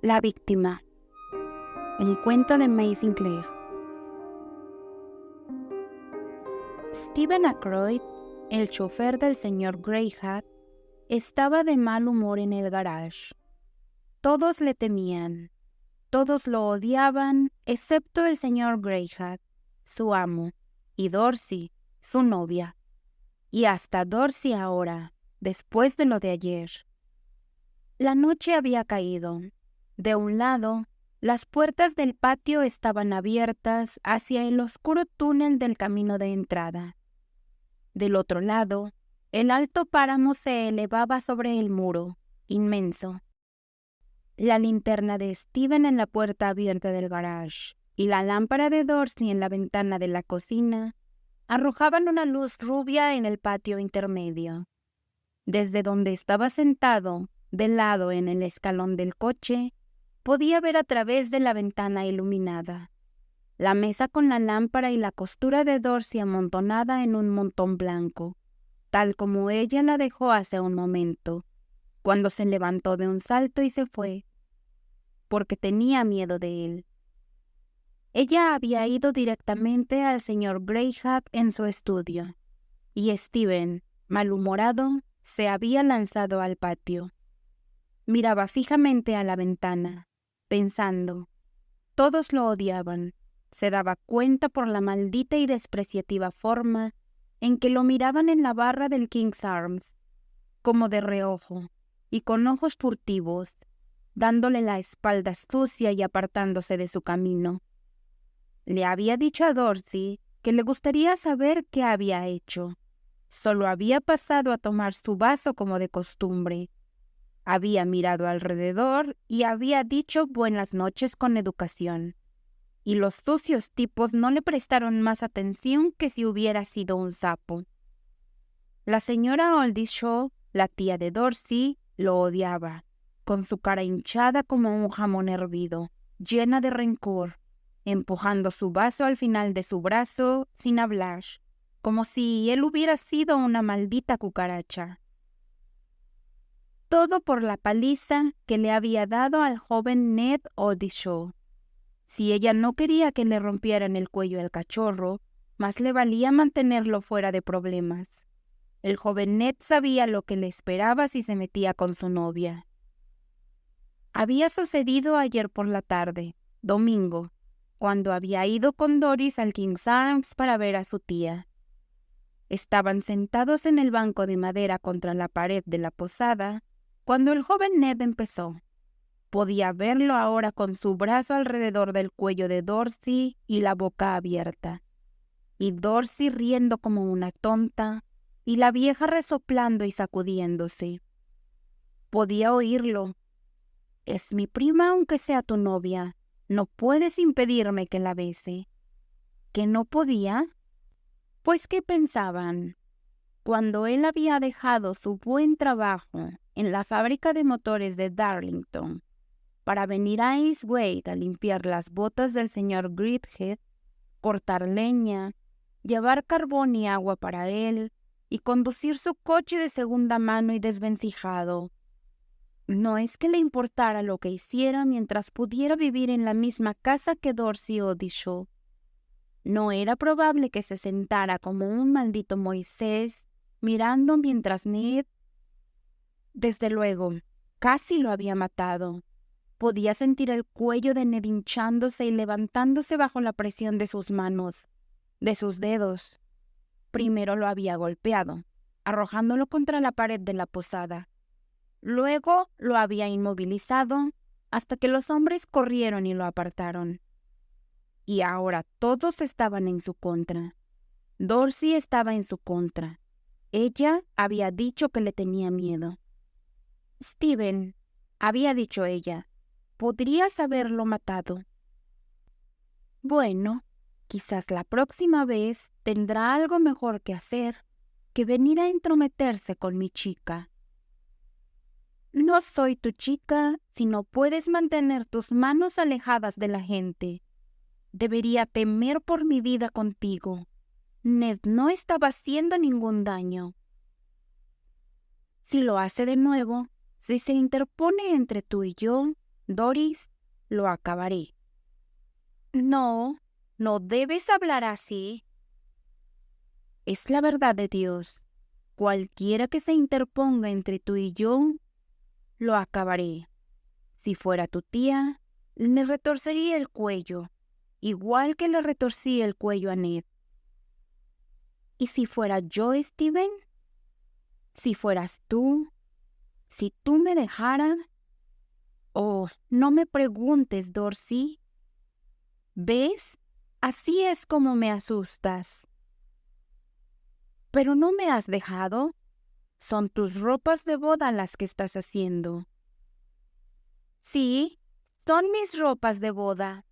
La víctima. Un cuento de May Sinclair. Stephen Aykroyd, el chofer del señor Greyhat, estaba de mal humor en el garage. Todos le temían, todos lo odiaban, excepto el señor Greyhat, su amo, y Dorsey, su novia. Y hasta Dorsey ahora, después de lo de ayer. La noche había caído. De un lado, las puertas del patio estaban abiertas hacia el oscuro túnel del camino de entrada. Del otro lado, el alto páramo se elevaba sobre el muro, inmenso. La linterna de Steven en la puerta abierta del garage y la lámpara de Dorsey en la ventana de la cocina arrojaban una luz rubia en el patio intermedio. Desde donde estaba sentado, de lado en el escalón del coche, podía ver a través de la ventana iluminada la mesa con la lámpara y la costura de Dorsey amontonada en un montón blanco, tal como ella la dejó hace un momento, cuando se levantó de un salto y se fue, porque tenía miedo de él. Ella había ido directamente al señor Greyhat en su estudio, y Steven, malhumorado, se había lanzado al patio. Miraba fijamente a la ventana, pensando. Todos lo odiaban. Se daba cuenta por la maldita y despreciativa forma en que lo miraban en la barra del King's Arms, como de reojo, y con ojos furtivos, dándole la espalda sucia y apartándose de su camino. Le había dicho a Dorsey que le gustaría saber qué había hecho. Solo había pasado a tomar su vaso como de costumbre. Había mirado alrededor y había dicho buenas noches con educación. Y los sucios tipos no le prestaron más atención que si hubiera sido un sapo. La señora Oldershaw, la tía de Dorsey, lo odiaba, con su cara hinchada como un jamón hervido, llena de rencor, empujando su vaso al final de su brazo sin hablar, como si él hubiera sido una maldita cucaracha. Todo por la paliza que le había dado al joven Ned Oldershaw. Si ella no quería que le rompieran el cuello al cachorro, más le valía mantenerlo fuera de problemas. El joven Ned sabía lo que le esperaba si se metía con su novia. Había sucedido ayer por la tarde, domingo, cuando había ido con Doris al King's Arms para ver a su tía. Estaban sentados en el banco de madera contra la pared de la posada, cuando el joven Ned empezó. Podía verlo ahora con su brazo alrededor del cuello de Dorsey y la boca abierta, y Dorsey riendo como una tonta, y la vieja resoplando y sacudiéndose. Podía oírlo. «Es mi prima aunque sea tu novia. No puedes impedirme que la bese». ¿Que no podía? Pues ¿qué pensaban? Cuando él había dejado su buen trabajo en la fábrica de motores de Darlington para venir a Eastwaite a limpiar las botas del señor Greathead, cortar leña, llevar carbón y agua para él y conducir su coche de segunda mano y desvencijado. No es que le importara lo que hiciera mientras pudiera vivir en la misma casa que Dorsey Oldershaw. No era probable que se sentara como un maldito Moisés mirando mientras Ned... Desde luego, casi lo había matado. Podía sentir el cuello de Ned hinchándose y levantándose bajo la presión de sus manos, de sus dedos. Primero lo había golpeado, arrojándolo contra la pared de la posada. Luego lo había inmovilizado hasta que los hombres corrieron y lo apartaron. Y ahora todos estaban en su contra. Dorsey estaba en su contra. Ella había dicho que le tenía miedo. «Steven», había dicho ella, «podrías haberlo matado». Bueno, quizás la próxima vez tendrá algo mejor que hacer que venir a entrometerse con mi chica. «No soy tu chica si no puedes mantener tus manos alejadas de la gente. Debería temer por mi vida contigo. Ned no estaba haciendo ningún daño. Si lo hace de nuevo, si se interpone entre tú y yo, Doris, lo acabaré. No, no debes hablar así. Es la verdad de Dios. Cualquiera que se interponga entre tú y yo, lo acabaré. Si fuera tu tía, le retorcería el cuello, igual que le retorcí el cuello a Ned. ¿Y si fuera yo, Steven? Si fueras tú, si tú me dejaras. Oh, no me preguntes, Dorsey. ¿Ves? Así es como me asustas. Pero no me has dejado. Son tus ropas de boda las que estás haciendo. Sí, son mis ropas de boda.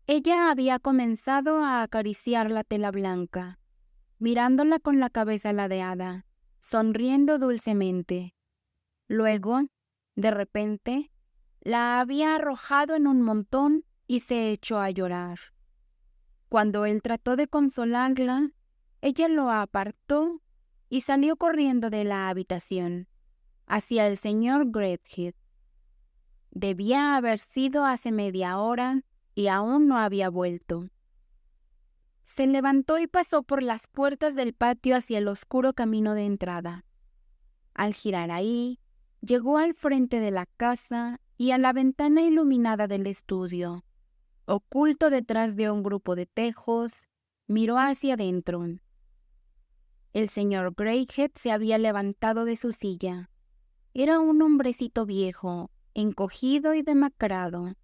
Ella había comenzado a acariciar la tela blanca, mirándola con la cabeza ladeada, sonriendo dulcemente. Luego, de repente, la había arrojado en un montón y se echó a llorar. Cuando él trató de consolarla, ella lo apartó y salió corriendo de la habitación, hacia el señor Greathead. Debía haber sido hace media hora y aún no había vuelto. Se levantó y pasó por las puertas del patio hacia el oscuro camino de entrada. Al girar ahí, llegó al frente de la casa y a la ventana iluminada del estudio. Oculto detrás de un grupo de tejos, miró hacia adentro. El señor Greathead se había levantado de su silla. Era un hombrecito viejo, encogido y demacrado,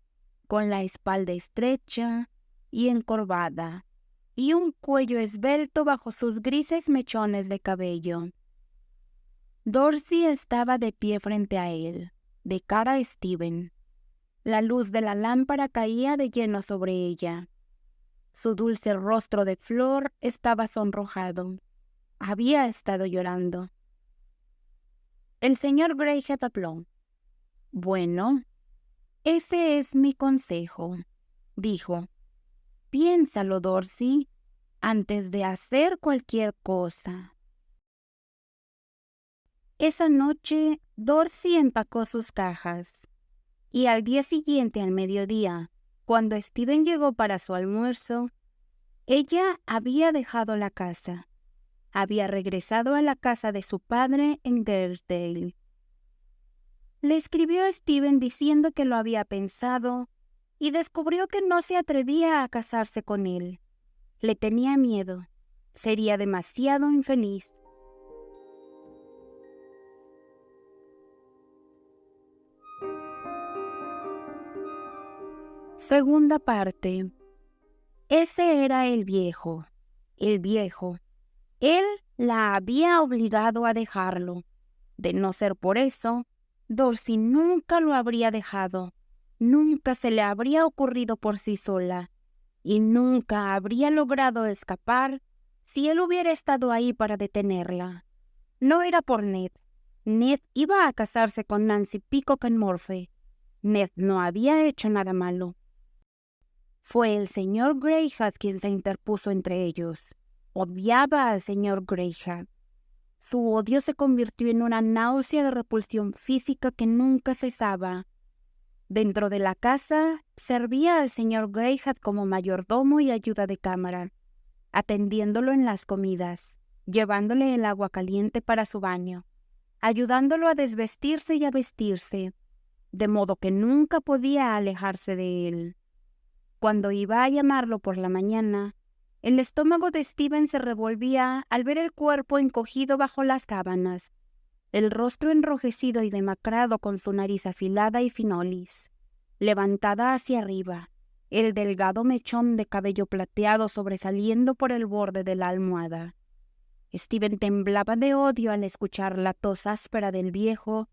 con la espalda estrecha y encorvada, y un cuello esbelto bajo sus grises mechones de cabello. Dorsey estaba de pie frente a él, de cara a Steven. La luz de la lámpara caía de lleno sobre ella. Su dulce rostro de flor estaba sonrojado. Había estado llorando. El señor Greathead habló. «Bueno, ese es mi consejo», dijo. «Piénsalo, Dorsey, antes de hacer cualquier cosa». Esa noche, Dorsey empacó sus cajas, y al día siguiente, al mediodía, cuando Steven llegó para su almuerzo, ella había dejado la casa. Había regresado a la casa de su padre en Garesdale. Le escribió a Steven diciendo que lo había pensado y descubrió que no se atrevía a casarse con él. Le tenía miedo. Sería demasiado infeliz. Segunda parte. Ese era el viejo. El viejo. Él la había obligado a dejarlo. De no ser por eso, Dorsey nunca lo habría dejado. Nunca se le habría ocurrido por sí sola. Y nunca habría logrado escapar si él hubiera estado ahí para detenerla. No era por Ned. Ned iba a casarse con Nancy Peacock en Morphe. Ned no había hecho nada malo. Fue el señor Greathead quien se interpuso entre ellos. Odiaba al señor Greathead. Su odio se convirtió en una náusea de repulsión física que nunca cesaba. Dentro de la casa, servía al señor Greathead como mayordomo y ayuda de cámara, atendiéndolo en las comidas, llevándole el agua caliente para su baño, ayudándolo a desvestirse y a vestirse, de modo que nunca podía alejarse de él. Cuando iba a llamarlo por la mañana, el estómago de Steven se revolvía al ver el cuerpo encogido bajo las sábanas, el rostro enrojecido y demacrado con su nariz afilada y finolis, levantada hacia arriba, el delgado mechón de cabello plateado sobresaliendo por el borde de la almohada. Steven temblaba de odio al escuchar la tos áspera del viejo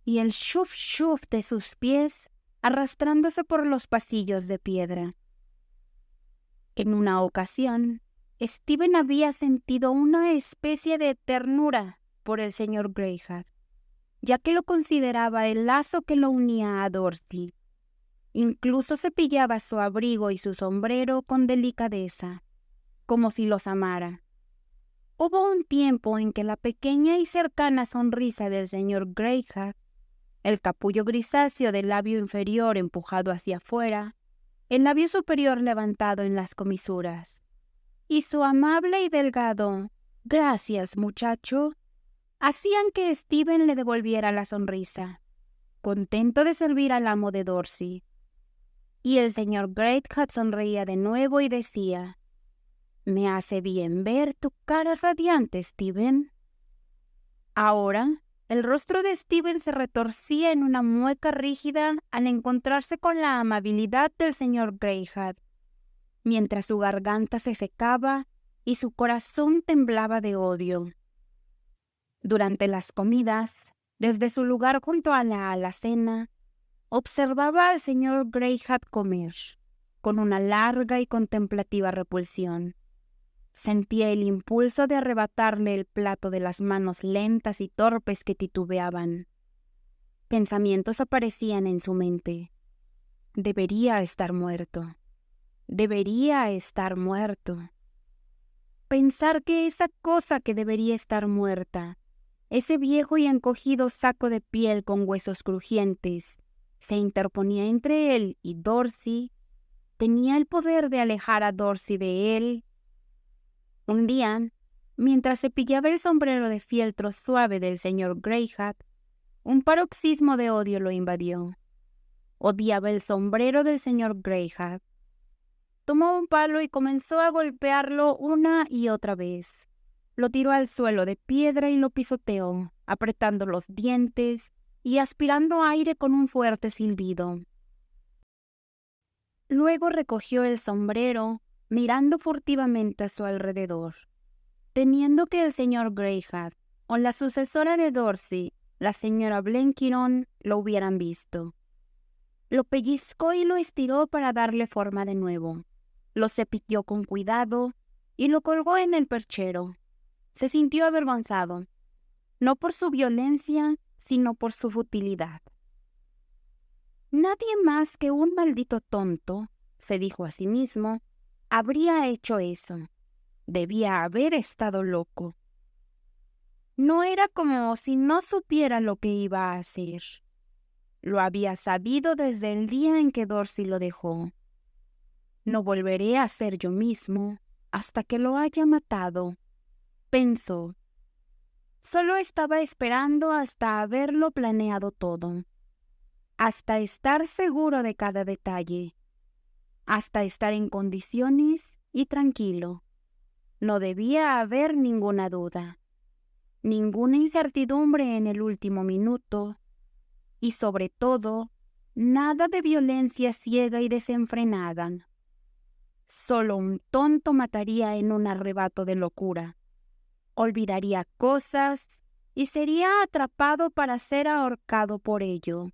y el shuf shuf de sus pies arrastrándose por los pasillos de piedra. En una ocasión, Steven había sentido una especie de ternura por el señor Greathead, ya que lo consideraba el lazo que lo unía a Dorsey. Incluso cepillaba su abrigo y su sombrero con delicadeza, como si los amara. Hubo un tiempo en que la pequeña y cercana sonrisa del señor Greathead el capullo grisáceo del labio inferior empujado hacia afuera, el labio superior levantado en las comisuras, y su amable y delgado «Gracias, muchacho», hacían que Stephen le devolviera la sonrisa, contento de servir al amo de Dorsey. Y el señor Greathead sonreía de nuevo y decía: «Me hace bien ver tu cara radiante, Stephen». Ahora, el rostro de Stephen se retorcía en una mueca rígida al encontrarse con la amabilidad del señor Greathead, mientras su garganta se secaba y su corazón temblaba de odio. Durante las comidas, desde su lugar junto a la alacena, observaba al señor Greathead comer, con una larga y contemplativa repulsión. Sentía el impulso de arrebatarle el plato de las manos lentas y torpes que titubeaban. Pensamientos aparecían en su mente. Debería estar muerto. Debería estar muerto. Pensar que esa cosa que debería estar muerta, ese viejo y encogido saco de piel con huesos crujientes, se interponía entre él y Dorsey, tenía el poder de alejar a Dorsey de él. Un día, mientras cepillaba el sombrero de fieltro suave del señor Greathead, un paroxismo de odio lo invadió. Odiaba el sombrero del señor Greathead. Tomó un palo y comenzó a golpearlo una y otra vez. Lo tiró al suelo de piedra y lo pisoteó, apretando los dientes y aspirando aire con un fuerte silbido. Luego recogió el sombrero, mirando furtivamente a su alrededor, temiendo que el señor Greathead o la sucesora de Dorsey, la señora Blenkiron, lo hubieran visto. Lo pellizcó y lo estiró para darle forma de nuevo. Lo cepilló con cuidado y lo colgó en el perchero. Se sintió avergonzado, no por su violencia, sino por su futilidad. Nadie más que un maldito tonto, se dijo a sí mismo, habría hecho eso. Debía haber estado loco. No era como si no supiera lo que iba a hacer. Lo había sabido desde el día en que Dorsey lo dejó. No volveré a ser yo mismo hasta que lo haya matado, pensó. Solo estaba esperando hasta haberlo planeado todo, hasta estar seguro de cada detalle, hasta estar en condiciones y tranquilo. No debía haber ninguna duda, ninguna incertidumbre en el último minuto, y sobre todo, nada de violencia ciega y desenfrenada. Solo un tonto mataría en un arrebato de locura. Olvidaría cosas y sería atrapado para ser ahorcado por ello.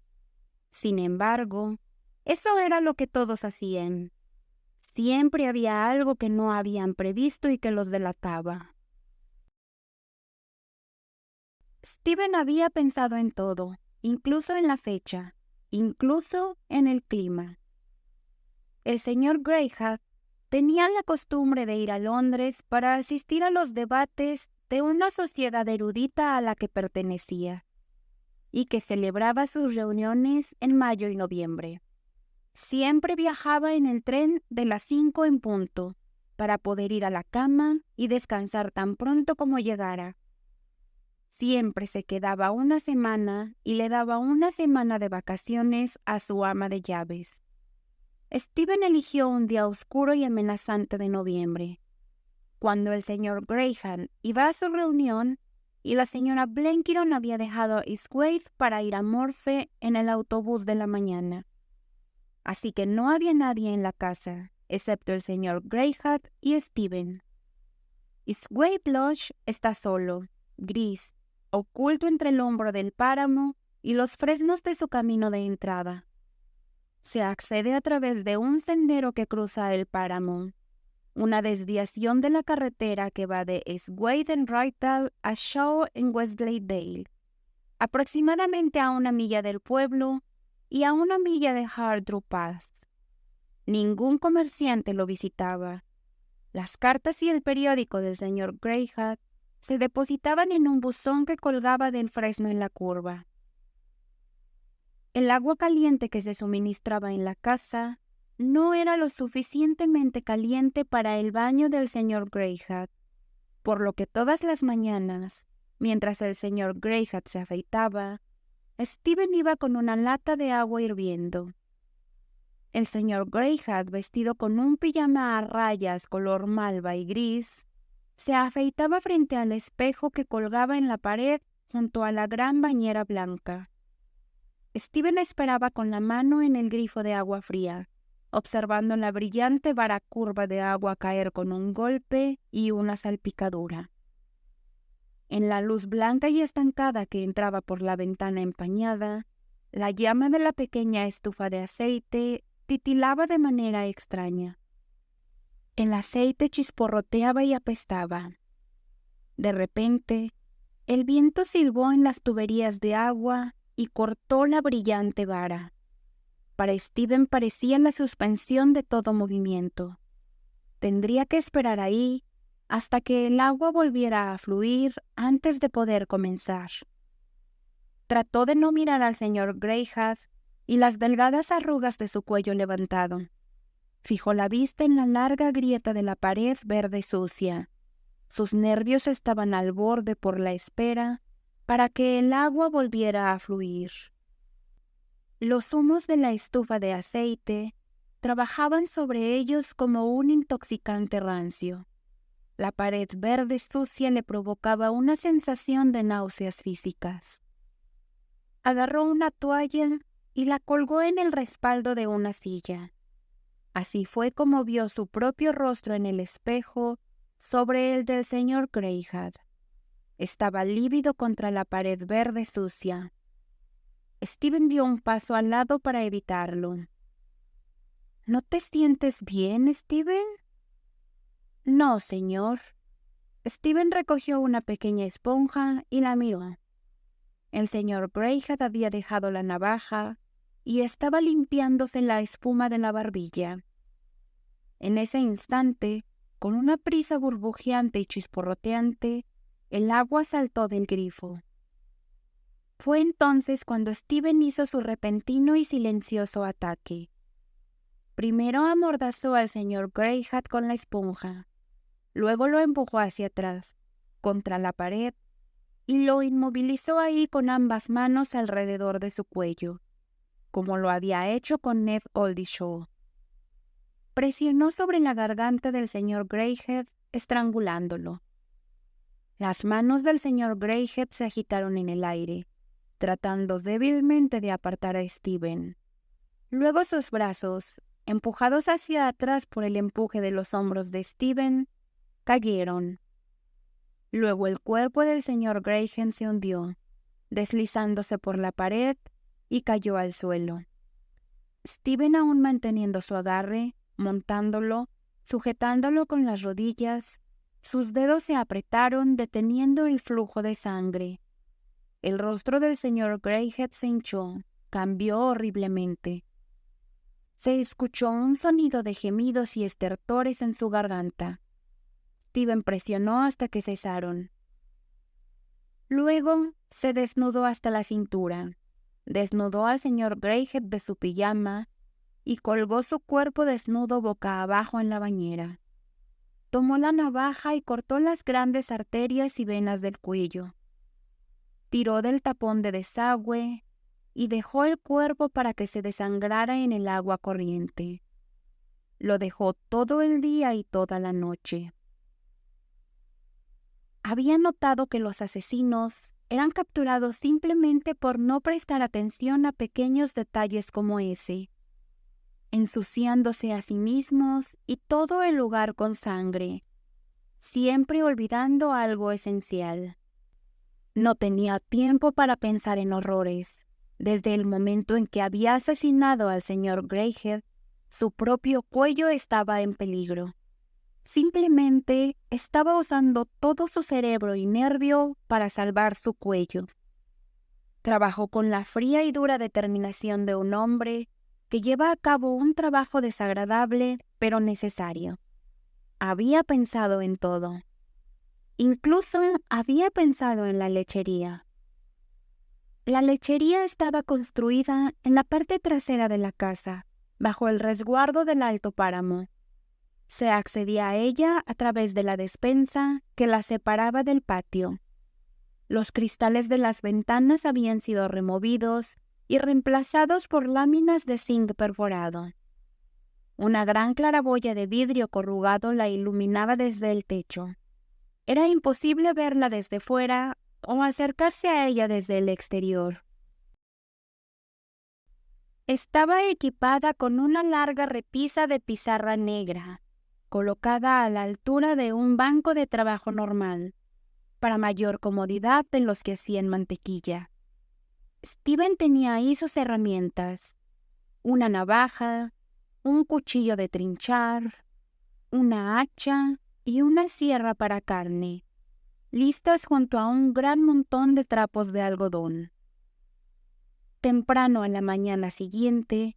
Sin embargo, eso era lo que todos hacían. Siempre había algo que no habían previsto y que los delataba. Stephen había pensado en todo, incluso en la fecha, incluso en el clima. El señor Greathead tenía la costumbre de ir a Londres para asistir a los debates de una sociedad erudita a la que pertenecía, y que celebraba sus reuniones en mayo y noviembre. Siempre viajaba en el tren de las 5 en punto, para poder ir a la cama y descansar tan pronto como llegara. Siempre se quedaba una semana y le daba una semana de vacaciones a su ama de llaves. Stephen eligió un día oscuro y amenazante de noviembre, cuando el señor Greathead iba a su reunión y la señora Blenkiron había dejado a Eastwaite para ir a Morphe en el autobús de la mañana. Así que no había nadie en la casa, excepto el señor Greathead y Stephen. Eastwaite Lodge está solo, gris, oculto entre el hombro del páramo y los fresnos de su camino de entrada. Se accede a través de un sendero que cruza el páramo, una desviación de la carretera que va de Eastwaite en Wrightall a Shaw en Westleydale, aproximadamente a 1 milla del pueblo y a 1 milla de Hardrow Pass. Ningún comerciante lo visitaba. Las cartas y el periódico del señor Greathead se depositaban en un buzón que colgaba del fresno en la curva. El agua caliente que se suministraba en la casa no era lo suficientemente caliente para el baño del señor Greyhat, por lo que todas las mañanas, mientras el señor Greyhat se afeitaba, Steven iba con una lata de agua hirviendo. El señor Greyhat, vestido con un pijama a rayas color malva y gris, se afeitaba frente al espejo que colgaba en la pared junto a la gran bañera blanca. Steven esperaba con la mano en el grifo de agua fría, observando la brillante vara curva de agua caer con un golpe y una salpicadura. En la luz blanca y estancada que entraba por la ventana empañada, la llama de la pequeña estufa de aceite titilaba de manera extraña. El aceite chisporroteaba y apestaba. De repente, el viento silbó en las tuberías de agua y cortó la brillante vara. Para Steven parecía la suspensión de todo movimiento. Tendría que esperar ahí hasta que el agua volviera a fluir antes de poder comenzar. Trató de no mirar al señor Greyhat y las delgadas arrugas de su cuello levantado. Fijó la vista en la larga grieta de la pared verde sucia. Sus nervios estaban al borde por la espera para que el agua volviera a fluir. Los humos de la estufa de aceite trabajaban sobre ellos como un intoxicante rancio. La pared verde sucia le provocaba una sensación de náuseas físicas. Agarró una toalla y la colgó en el respaldo de una silla. Así fue como vio su propio rostro en el espejo sobre el del señor Greyhat. Estaba lívido contra la pared verde sucia. Steven dio un paso al lado para evitarlo. ¿No te sientes bien, Steven? No, señor. Steven recogió una pequeña esponja y la miró. El señor Greyhat había dejado la navaja y estaba limpiándose la espuma de la barbilla. En ese instante, con una prisa burbujeante y chisporroteante, el agua saltó del grifo. Fue entonces cuando Steven hizo su repentino y silencioso ataque. Primero amordazó al señor Greyhat con la esponja, luego lo empujó hacia atrás, contra la pared, y lo inmovilizó ahí con ambas manos alrededor de su cuello, como lo había hecho con Ned Oldershaw. Presionó sobre la garganta del señor Greyhat, estrangulándolo. Las manos del señor Greyhat se agitaron en el aire, tratando débilmente de apartar a Steven. Luego sus brazos, empujados hacia atrás por el empuje de los hombros de Steven, cayeron. Luego el cuerpo del señor Greyhat se hundió, deslizándose por la pared, y cayó al suelo. Steven, aún manteniendo su agarre, montándolo, sujetándolo con las rodillas, sus dedos se apretaron deteniendo el flujo de sangre. El rostro del señor Greyhat se hinchó, cambió horriblemente. Se escuchó un sonido de gemidos y estertores en su garganta. Steven presionó hasta que cesaron. Luego se desnudó hasta la cintura, desnudó al señor Greyhat de su pijama y colgó su cuerpo desnudo boca abajo en la bañera. Tomó la navaja y cortó las grandes arterias y venas del cuello. Tiró del tapón de desagüe y dejó el cuerpo para que se desangrara en el agua corriente. Lo dejó todo el día y toda la noche. Había notado que los asesinos eran capturados simplemente por no prestar atención a pequeños detalles como ese, ensuciándose a sí mismos y todo el lugar con sangre, siempre olvidando algo esencial. No tenía tiempo para pensar en horrores. Desde el momento en que había asesinado al señor Greyhat, su propio cuello estaba en peligro. Simplemente estaba usando todo su cerebro y nervio para salvar su cuello. Trabajó con la fría y dura determinación de un hombre que lleva a cabo un trabajo desagradable pero necesario. Había pensado en todo. Incluso había pensado en la lechería. La lechería estaba construida en la parte trasera de la casa, bajo el resguardo del alto páramo. Se accedía a ella a través de la despensa que la separaba del patio. Los cristales de las ventanas habían sido removidos y reemplazados por láminas de zinc perforado. Una gran claraboya de vidrio corrugado la iluminaba desde el techo. Era imposible verla desde fuera o acercarse a ella desde el exterior. Estaba equipada con una larga repisa de pizarra negra, colocada a la altura de un banco de trabajo normal, para mayor comodidad de los que hacían mantequilla. Steven tenía ahí sus herramientas: una navaja, un cuchillo de trinchar, una hacha y una sierra para carne, listas junto a un gran montón de trapos de algodón. Temprano en la mañana siguiente,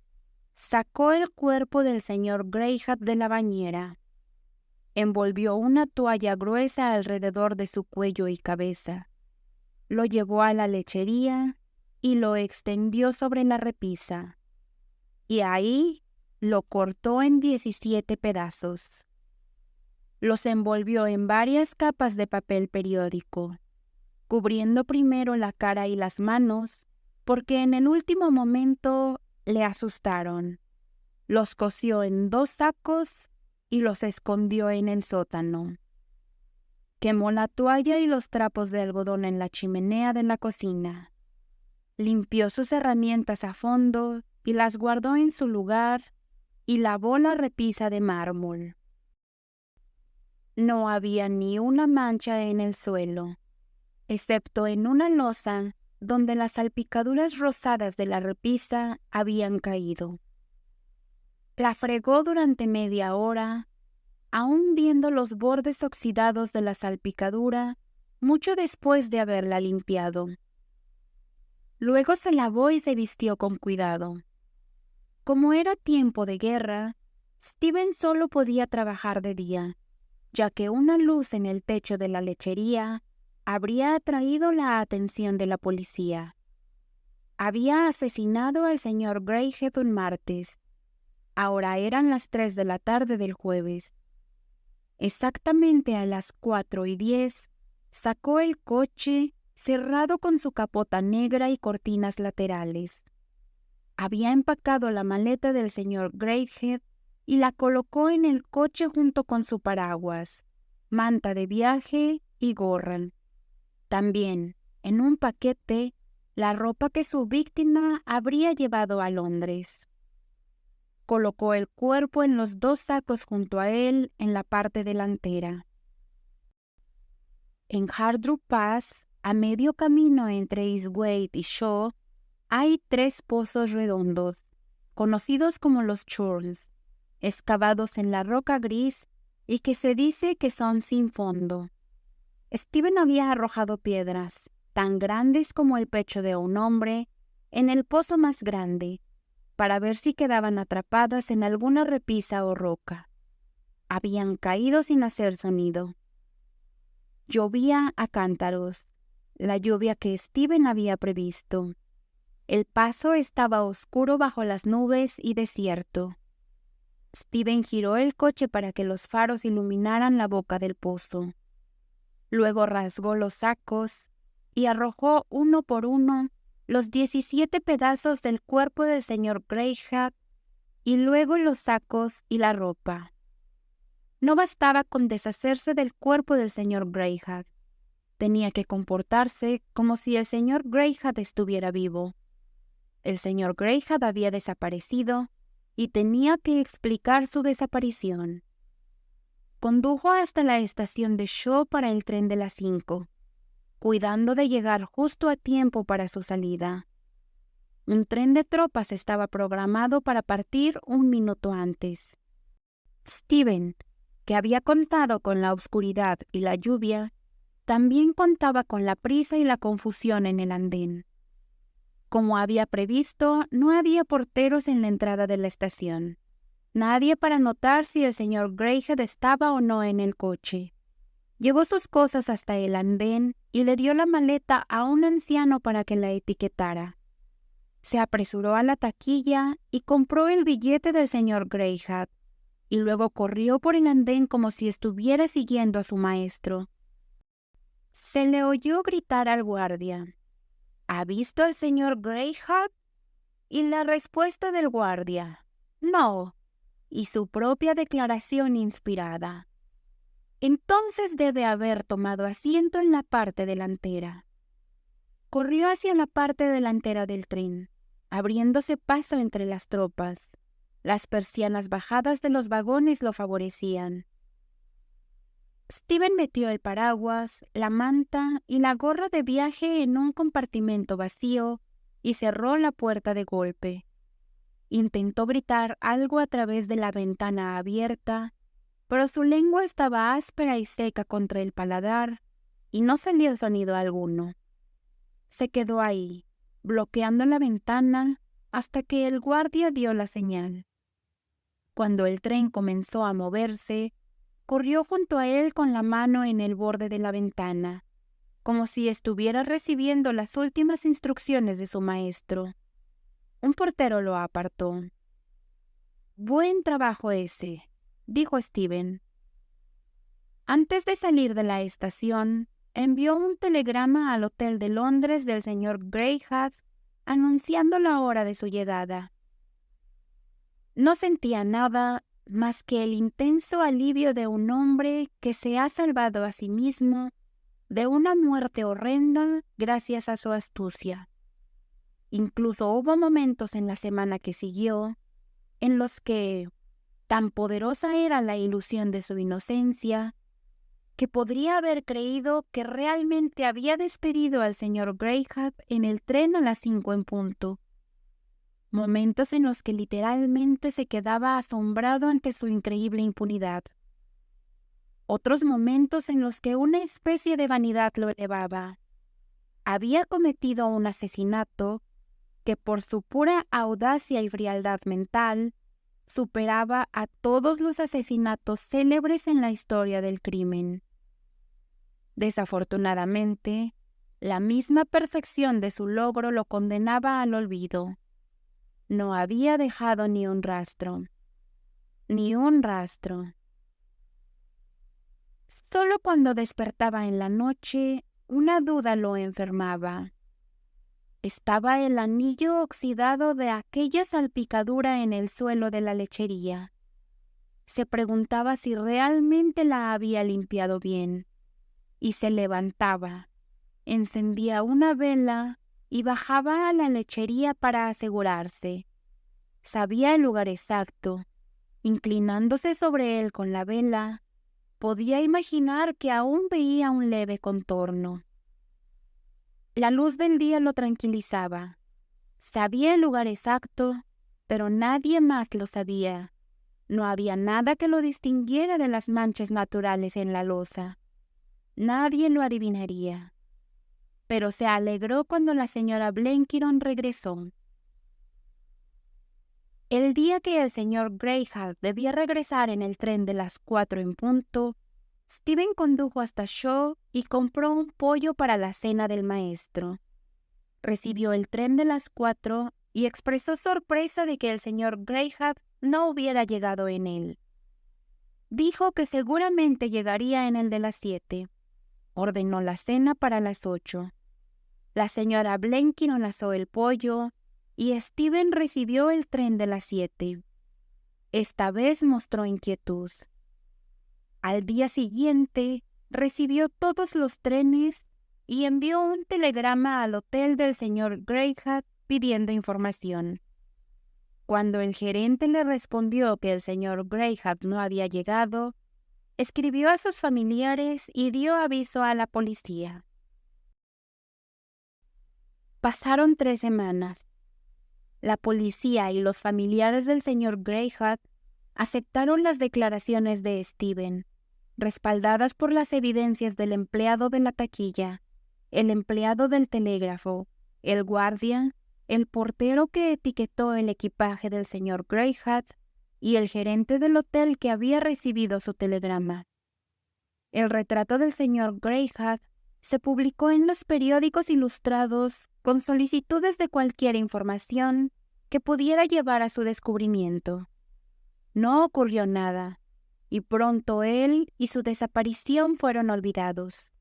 sacó el cuerpo del señor Greyhat de la bañera. Envolvió una toalla gruesa alrededor de su cuello y cabeza. Lo llevó a la lechería y lo extendió sobre la repisa. Y ahí lo cortó en 17 pedazos. Los envolvió en varias capas de papel periódico, cubriendo primero la cara y las manos, porque en el último momento le asustaron. Los cosió en 2 sacos y los escondió en el sótano. Quemó la toalla y los trapos de algodón en la chimenea de la cocina. Limpió sus herramientas a fondo y las guardó en su lugar y lavó la repisa de mármol. No había ni una mancha en el suelo, excepto en una losa donde las salpicaduras rosadas de la repisa habían caído. La fregó durante media hora, aún viendo los bordes oxidados de la salpicadura, mucho después de haberla limpiado. Luego se lavó y se vistió con cuidado. Como era tiempo de guerra, Steven solo podía trabajar de día, ya que una luz en el techo de la lechería habría atraído la atención de la policía. Había asesinado al señor Greyhat un martes. Ahora eran las 3 de la tarde del jueves. Exactamente a las 4:10, sacó el coche cerrado con su capota negra y cortinas laterales. Había empacado la maleta del señor Greyhat y la colocó en el coche junto con su paraguas, manta de viaje y gorra. También, en un paquete, la ropa que su víctima habría llevado a Londres. Colocó el cuerpo en los 2 sacos junto a él en la parte delantera. En Hardroop Pass, a medio camino entre Eastgate y Shaw, hay 3 pozos redondos, conocidos como los churns, excavados en la roca gris y que se dice que son sin fondo. Steven había arrojado piedras, tan grandes como el pecho de un hombre, en el pozo más grande, para ver si quedaban atrapadas en alguna repisa o roca. Habían caído sin hacer sonido. Llovía a cántaros, la lluvia que Steven había previsto. El paso estaba oscuro bajo las nubes y desierto. Steven giró el coche para que los faros iluminaran la boca del pozo. Luego rasgó los sacos y arrojó uno por uno los 17 pedazos del cuerpo del señor Greyhat y luego los sacos y la ropa. No bastaba con deshacerse del cuerpo del señor Greyhat. Tenía que comportarse como si el señor Greyhat estuviera vivo. El señor Greyhat había desaparecido y tenía que explicar su desaparición. Condujo hasta la estación de Shaw para el tren de las 5, cuidando de llegar justo a tiempo para su salida. Un tren de tropas estaba programado para partir 1 minuto antes. Steven, que había contado con la oscuridad y la lluvia, también contaba con la prisa y la confusión en el andén. Como había previsto, no había porteros en la entrada de la estación. Nadie para notar si el señor Greyhat estaba o no en el coche. Llevó sus cosas hasta el andén y le dio la maleta a un anciano para que la etiquetara. Se apresuró a la taquilla y compró el billete del señor Greyhat, y luego corrió por el andén como si estuviera siguiendo a su maestro. Se le oyó gritar al guardia: ¿Ha visto al señor Greyhat? Y la respuesta del guardia: no, y su propia declaración inspirada: entonces debe haber tomado asiento en la parte delantera. Corrió hacia la parte delantera del tren, abriéndose paso entre las tropas. Las persianas bajadas de los vagones lo favorecían. Steven metió el paraguas, la manta y la gorra de viaje en un compartimento vacío y cerró la puerta de golpe. Intentó gritar algo a través de la ventana abierta, pero su lengua estaba áspera y seca contra el paladar y no salió sonido alguno. Se quedó ahí, bloqueando la ventana hasta que el guardia dio la señal. Cuando el tren comenzó a moverse, corrió junto a él con la mano en el borde de la ventana, como si estuviera recibiendo las últimas instrucciones de su maestro. Un portero lo apartó. «Buen trabajo ese», dijo Steven. Antes de salir de la estación, envió un telegrama al hotel de Londres del señor Greyhat anunciando la hora de su llegada. No sentía nada más que el intenso alivio de un hombre que se ha salvado a sí mismo de una muerte horrenda gracias a su astucia. Incluso hubo momentos en la semana que siguió en los que, tan poderosa era la ilusión de su inocencia, que podría haber creído que realmente había despedido al señor Greyhat en el tren a las 5 en punto. Momentos en los que literalmente se quedaba asombrado ante su increíble impunidad. Otros momentos en los que una especie de vanidad lo elevaba. Había cometido un asesinato que por su pura audacia y frialdad mental superaba a todos los asesinatos célebres en la historia del crimen. Desafortunadamente, la misma perfección de su logro lo condenaba al olvido. No había dejado ni un rastro. Ni un rastro. Solo cuando despertaba en la noche, una duda lo enfermaba. Estaba el anillo oxidado de aquella salpicadura en el suelo de la lechería. Se preguntaba si realmente la había limpiado bien. Y se levantaba, encendía una vela y bajaba a la lechería para asegurarse. Sabía el lugar exacto. Inclinándose sobre él con la vela, podía imaginar que aún veía un leve contorno. La luz del día lo tranquilizaba. Sabía el lugar exacto, pero nadie más lo sabía. No había nada que lo distinguiera de las manchas naturales en la loza. Nadie lo adivinaría. Pero se alegró cuando la señora Blenkiron regresó. El día que el señor Greyhat debía regresar en el tren de las 4 en punto, Steven condujo hasta Shaw y compró un pollo para la cena del maestro. Recibió el tren de las 4 y expresó sorpresa de que el señor Greyhat no hubiera llegado en él. Dijo que seguramente llegaría en el de las 7. Ordenó la cena para las 8. La señora Blenkiron asó el pollo y Steven recibió el tren de las 7. Esta vez mostró inquietud. Al día siguiente, recibió todos los trenes y envió un telegrama al hotel del señor Greyhat pidiendo información. Cuando el gerente le respondió que el señor Greyhat no había llegado, escribió a sus familiares y dio aviso a la policía. Pasaron 3 semanas. La policía y los familiares del señor Greyhat aceptaron las declaraciones de Steven, respaldadas por las evidencias del empleado de la taquilla, el empleado del telégrafo, el guardia, el portero que etiquetó el equipaje del señor Greyhat y el gerente del hotel que había recibido su telegrama. El retrato del señor Greyhat se publicó en los periódicos ilustrados con solicitudes de cualquier información que pudiera llevar a su descubrimiento. No ocurrió nada, y pronto él y su desaparición fueron olvidados.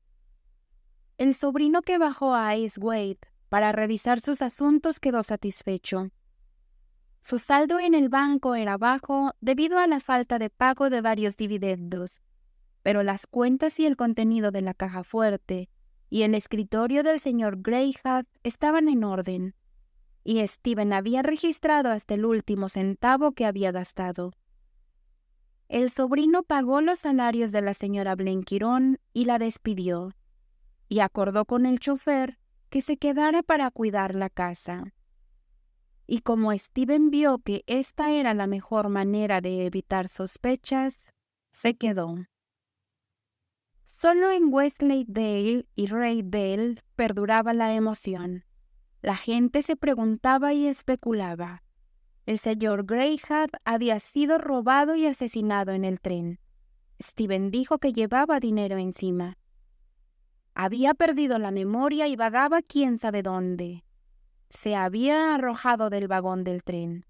El sobrino que bajó a Icewater para revisar sus asuntos quedó satisfecho. Su saldo en el banco era bajo debido a la falta de pago de varios dividendos, pero las cuentas y el contenido de la caja fuerte y el escritorio del señor Greyhat estaban en orden, y Stephen había registrado hasta el último centavo que había gastado. El sobrino pagó los salarios de la señora Blenkiron y la despidió, y acordó con el chofer que se quedara para cuidar la casa. Y como Stephen vio que esta era la mejor manera de evitar sospechas, se quedó. Solo en Westleydale y Reydale perduraba la emoción. La gente se preguntaba y especulaba. El señor Greyhat había sido robado y asesinado en el tren. Stephen dijo que llevaba dinero encima. Había perdido la memoria y vagaba quién sabe dónde. Se había arrojado del vagón del tren.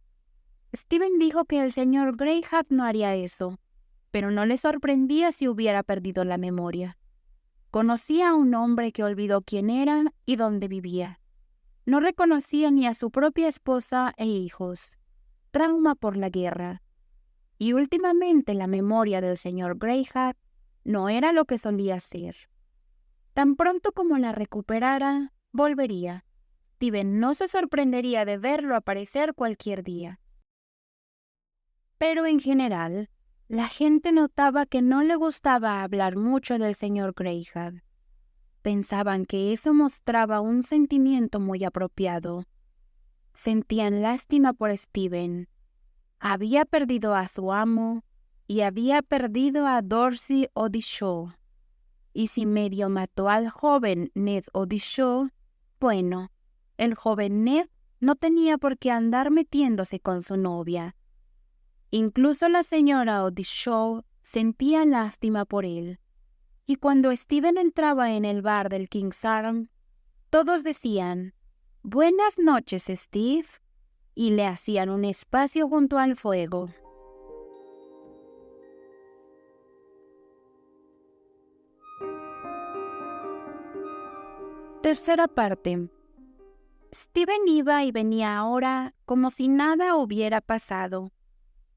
Stephen dijo que el señor Greyhat no haría eso, pero no le sorprendía si hubiera perdido la memoria. Conocía a un hombre que olvidó quién era y dónde vivía. No reconocía ni a su propia esposa e hijos. Trauma por la guerra. Y últimamente la memoria del señor Greyhat no era lo que solía ser. Tan pronto como la recuperara, volvería. Stephen no se sorprendería de verlo aparecer cualquier día. Pero en general, la gente notaba que no le gustaba hablar mucho del señor Greyhat. Pensaban que eso mostraba un sentimiento muy apropiado. Sentían lástima por Stephen. Había perdido a su amo y había perdido a Dorsey Odishaw. Y si medio mató al joven Ned Odishaw, bueno, el joven Ned no tenía por qué andar metiéndose con su novia. Incluso la señora Odishaw sentía lástima por él. Y cuando Stephen entraba en el bar del King's Arms, todos decían, «Buenas noches, Steve», y le hacían un espacio junto al fuego. Tercera parte. Stephen iba y venía ahora como si nada hubiera pasado.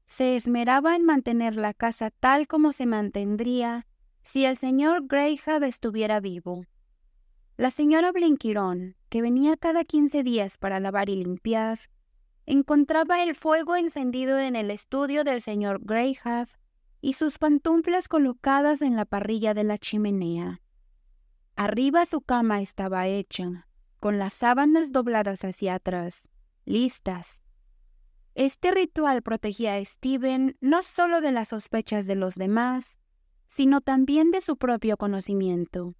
Se esmeraba en mantener la casa tal como se mantendría si el señor Greyhat estuviera vivo. La señora Blenkiron, que venía cada 15 días para lavar y limpiar, encontraba el fuego encendido en el estudio del señor Greyhat y sus pantuflas colocadas en la parrilla de la chimenea. Arriba su cama estaba hecha, con las sábanas dobladas hacia atrás, listas. Este ritual protegía a Stephen no solo de las sospechas de los demás, sino también de su propio conocimiento.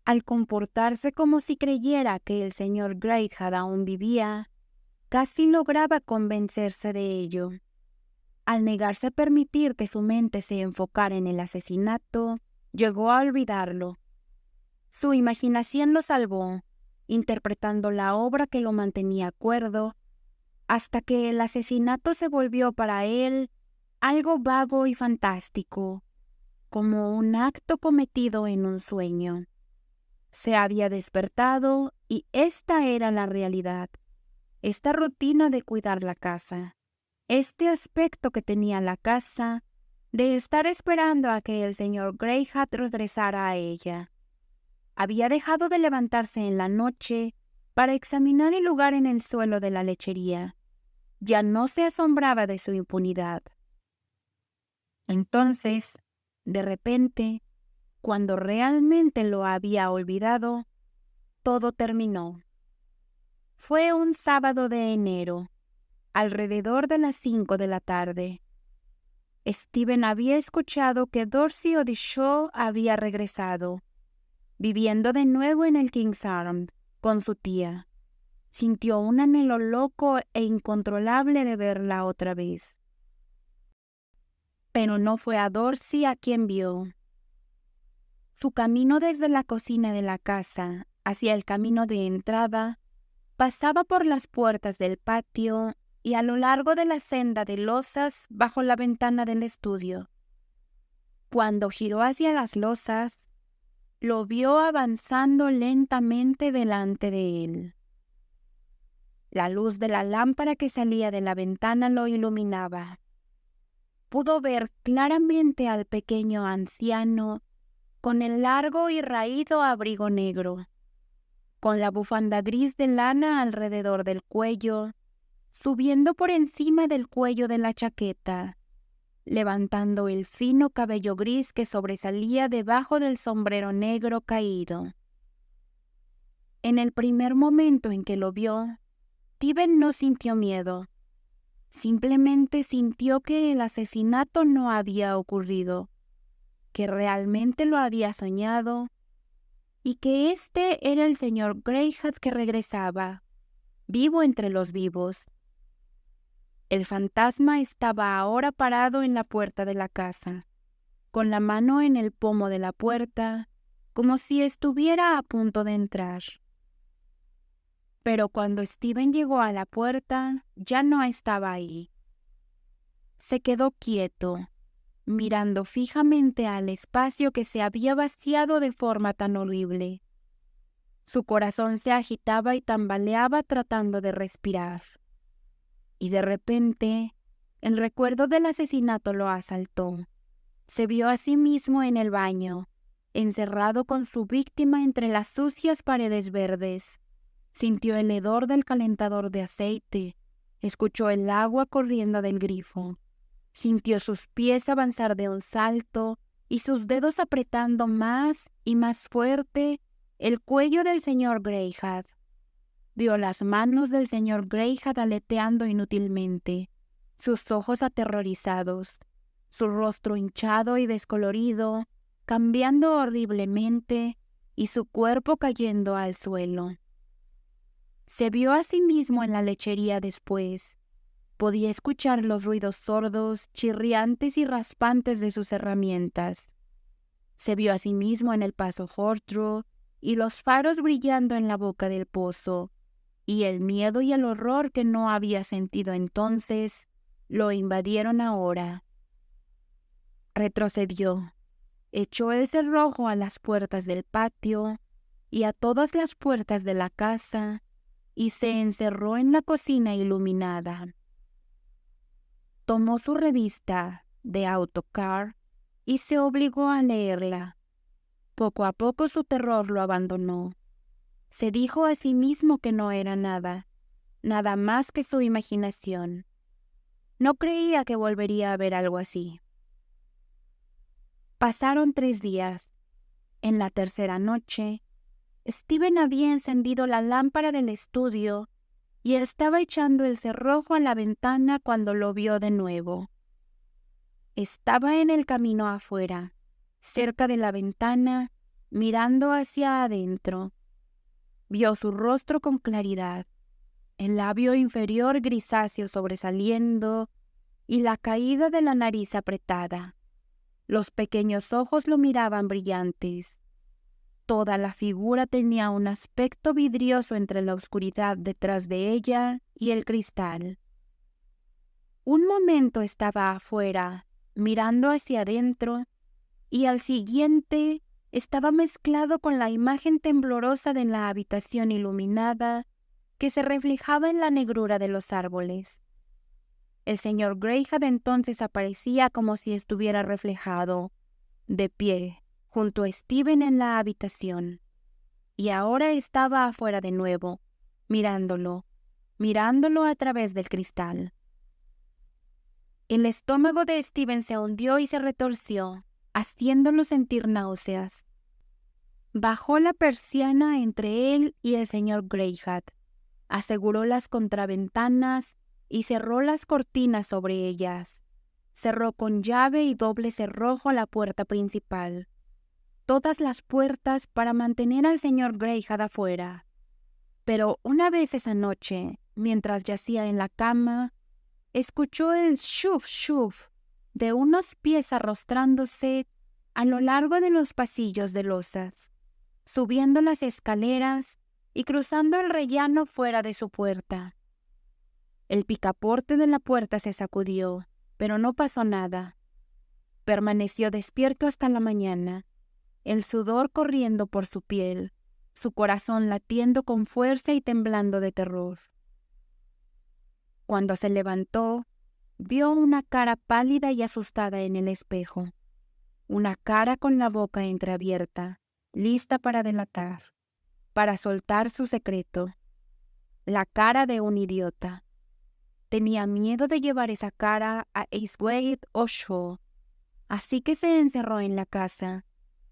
Al comportarse como si creyera que el señor Greyhat aún vivía, casi lograba convencerse de ello. Al negarse a permitir que su mente se enfocara en el asesinato, llegó a olvidarlo. Su imaginación lo salvó, interpretando la obra que lo mantenía cuerdo, hasta que el asesinato se volvió para él algo vago y fantástico, como un acto cometido en un sueño. Se había despertado y esta era la realidad, esta rutina de cuidar la casa, este aspecto que tenía la casa de estar esperando a que el señor Greyhat regresara a ella. Había dejado de levantarse en la noche para examinar el lugar en el suelo de la lechería. Ya no se asombraba de su impunidad. Entonces, de repente, cuando realmente lo había olvidado, todo terminó. Fue un sábado de enero, alrededor de las 5 de la tarde. Stephen había escuchado que Dorsey Odishaw había regresado, viviendo de nuevo en el King's Arms con su tía. Sintió un anhelo loco e incontrolable de verla otra vez. Pero no fue a Dorsey a quien vio. Su camino desde la cocina de la casa hacia el camino de entrada pasaba por las puertas del patio y a lo largo de la senda de losas bajo la ventana del estudio. Cuando giró hacia las losas, lo vio avanzando lentamente delante de él. La luz de la lámpara que salía de la ventana lo iluminaba. Pudo ver claramente al pequeño anciano con el largo y raído abrigo negro, con la bufanda gris de lana alrededor del cuello, subiendo por encima del cuello de la chaqueta, levantando el fino cabello gris que sobresalía debajo del sombrero negro caído. En el primer momento en que lo vio, Stephen no sintió miedo. Simplemente sintió que el asesinato no había ocurrido, que realmente lo había soñado y que este era el señor Greyhat que regresaba, vivo entre los vivos. El fantasma estaba ahora parado en la puerta de la casa, con la mano en el pomo de la puerta, como si estuviera a punto de entrar. Pero cuando Stephen llegó a la puerta, ya no estaba ahí. Se quedó quieto, mirando fijamente al espacio que se había vaciado de forma tan horrible. Su corazón se agitaba y tambaleaba tratando de respirar. Y de repente, el recuerdo del asesinato lo asaltó. Se vio a sí mismo en el baño, encerrado con su víctima entre las sucias paredes verdes. Sintió el hedor del calentador de aceite, escuchó el agua corriendo del grifo. Sintió sus pies avanzar de un salto y sus dedos apretando más y más fuerte el cuello del señor Greyhat. Vio las manos del señor Greyhat aleteando inútilmente, sus ojos aterrorizados, su rostro hinchado y descolorido, cambiando horriblemente, y su cuerpo cayendo al suelo. Se vio a sí mismo en la lechería después. Podía escuchar los ruidos sordos, chirriantes y raspantes de sus herramientas. Se vio a sí mismo en el paso Hortrue y los faros brillando en la boca del pozo, y el miedo y el horror que no había sentido entonces lo invadieron ahora. Retrocedió, echó el cerrojo a las puertas del patio y a todas las puertas de la casa y se encerró en la cocina iluminada. Tomó su revista The Autocar y se obligó a leerla. Poco a poco su terror lo abandonó. Se dijo a sí mismo que no era nada más que su imaginación. No creía que volvería a ver algo así. Pasaron 3 días. En la tercera noche, Stephen había encendido la lámpara del estudio y estaba echando el cerrojo a la ventana cuando lo vio de nuevo. Estaba en el camino afuera, cerca de la ventana, mirando hacia adentro. Vio su rostro con claridad, el labio inferior grisáceo sobresaliendo y la caída de la nariz apretada. Los pequeños ojos lo miraban brillantes. Toda la figura tenía un aspecto vidrioso entre la oscuridad detrás de ella y el cristal. Un momento estaba afuera, mirando hacia adentro, y al siguiente estaba mezclado con la imagen temblorosa de la habitación iluminada que se reflejaba en la negrura de los árboles. El señor Greyhat entonces aparecía como si estuviera reflejado, de pie, junto a Stephen en la habitación, y ahora estaba afuera de nuevo, mirándolo a través del cristal. El estómago de Stephen se hundió y se retorció, haciéndolo sentir náuseas. Bajó la persiana entre él y el señor Greyhat, aseguró las contraventanas y cerró las cortinas sobre ellas. Cerró con llave y doble cerrojo la puerta principal. Todas las puertas para mantener al señor Greyhat afuera. Pero una vez esa noche, mientras yacía en la cama, escuchó el shuf shuf de unos pies arrastrándose a lo largo de los pasillos de losas, subiendo las escaleras y cruzando el rellano fuera de su puerta. El picaporte de la puerta se sacudió, pero no pasó nada. Permaneció despierto hasta la mañana, el sudor corriendo por su piel, su corazón latiendo con fuerza y temblando de terror. Cuando se levantó, vio una cara pálida y asustada en el espejo, una cara con la boca entreabierta, lista para delatar, para soltar su secreto. La cara de un idiota. Tenía miedo de llevar esa cara a Eswaith o Shaw, así que se encerró en la casa,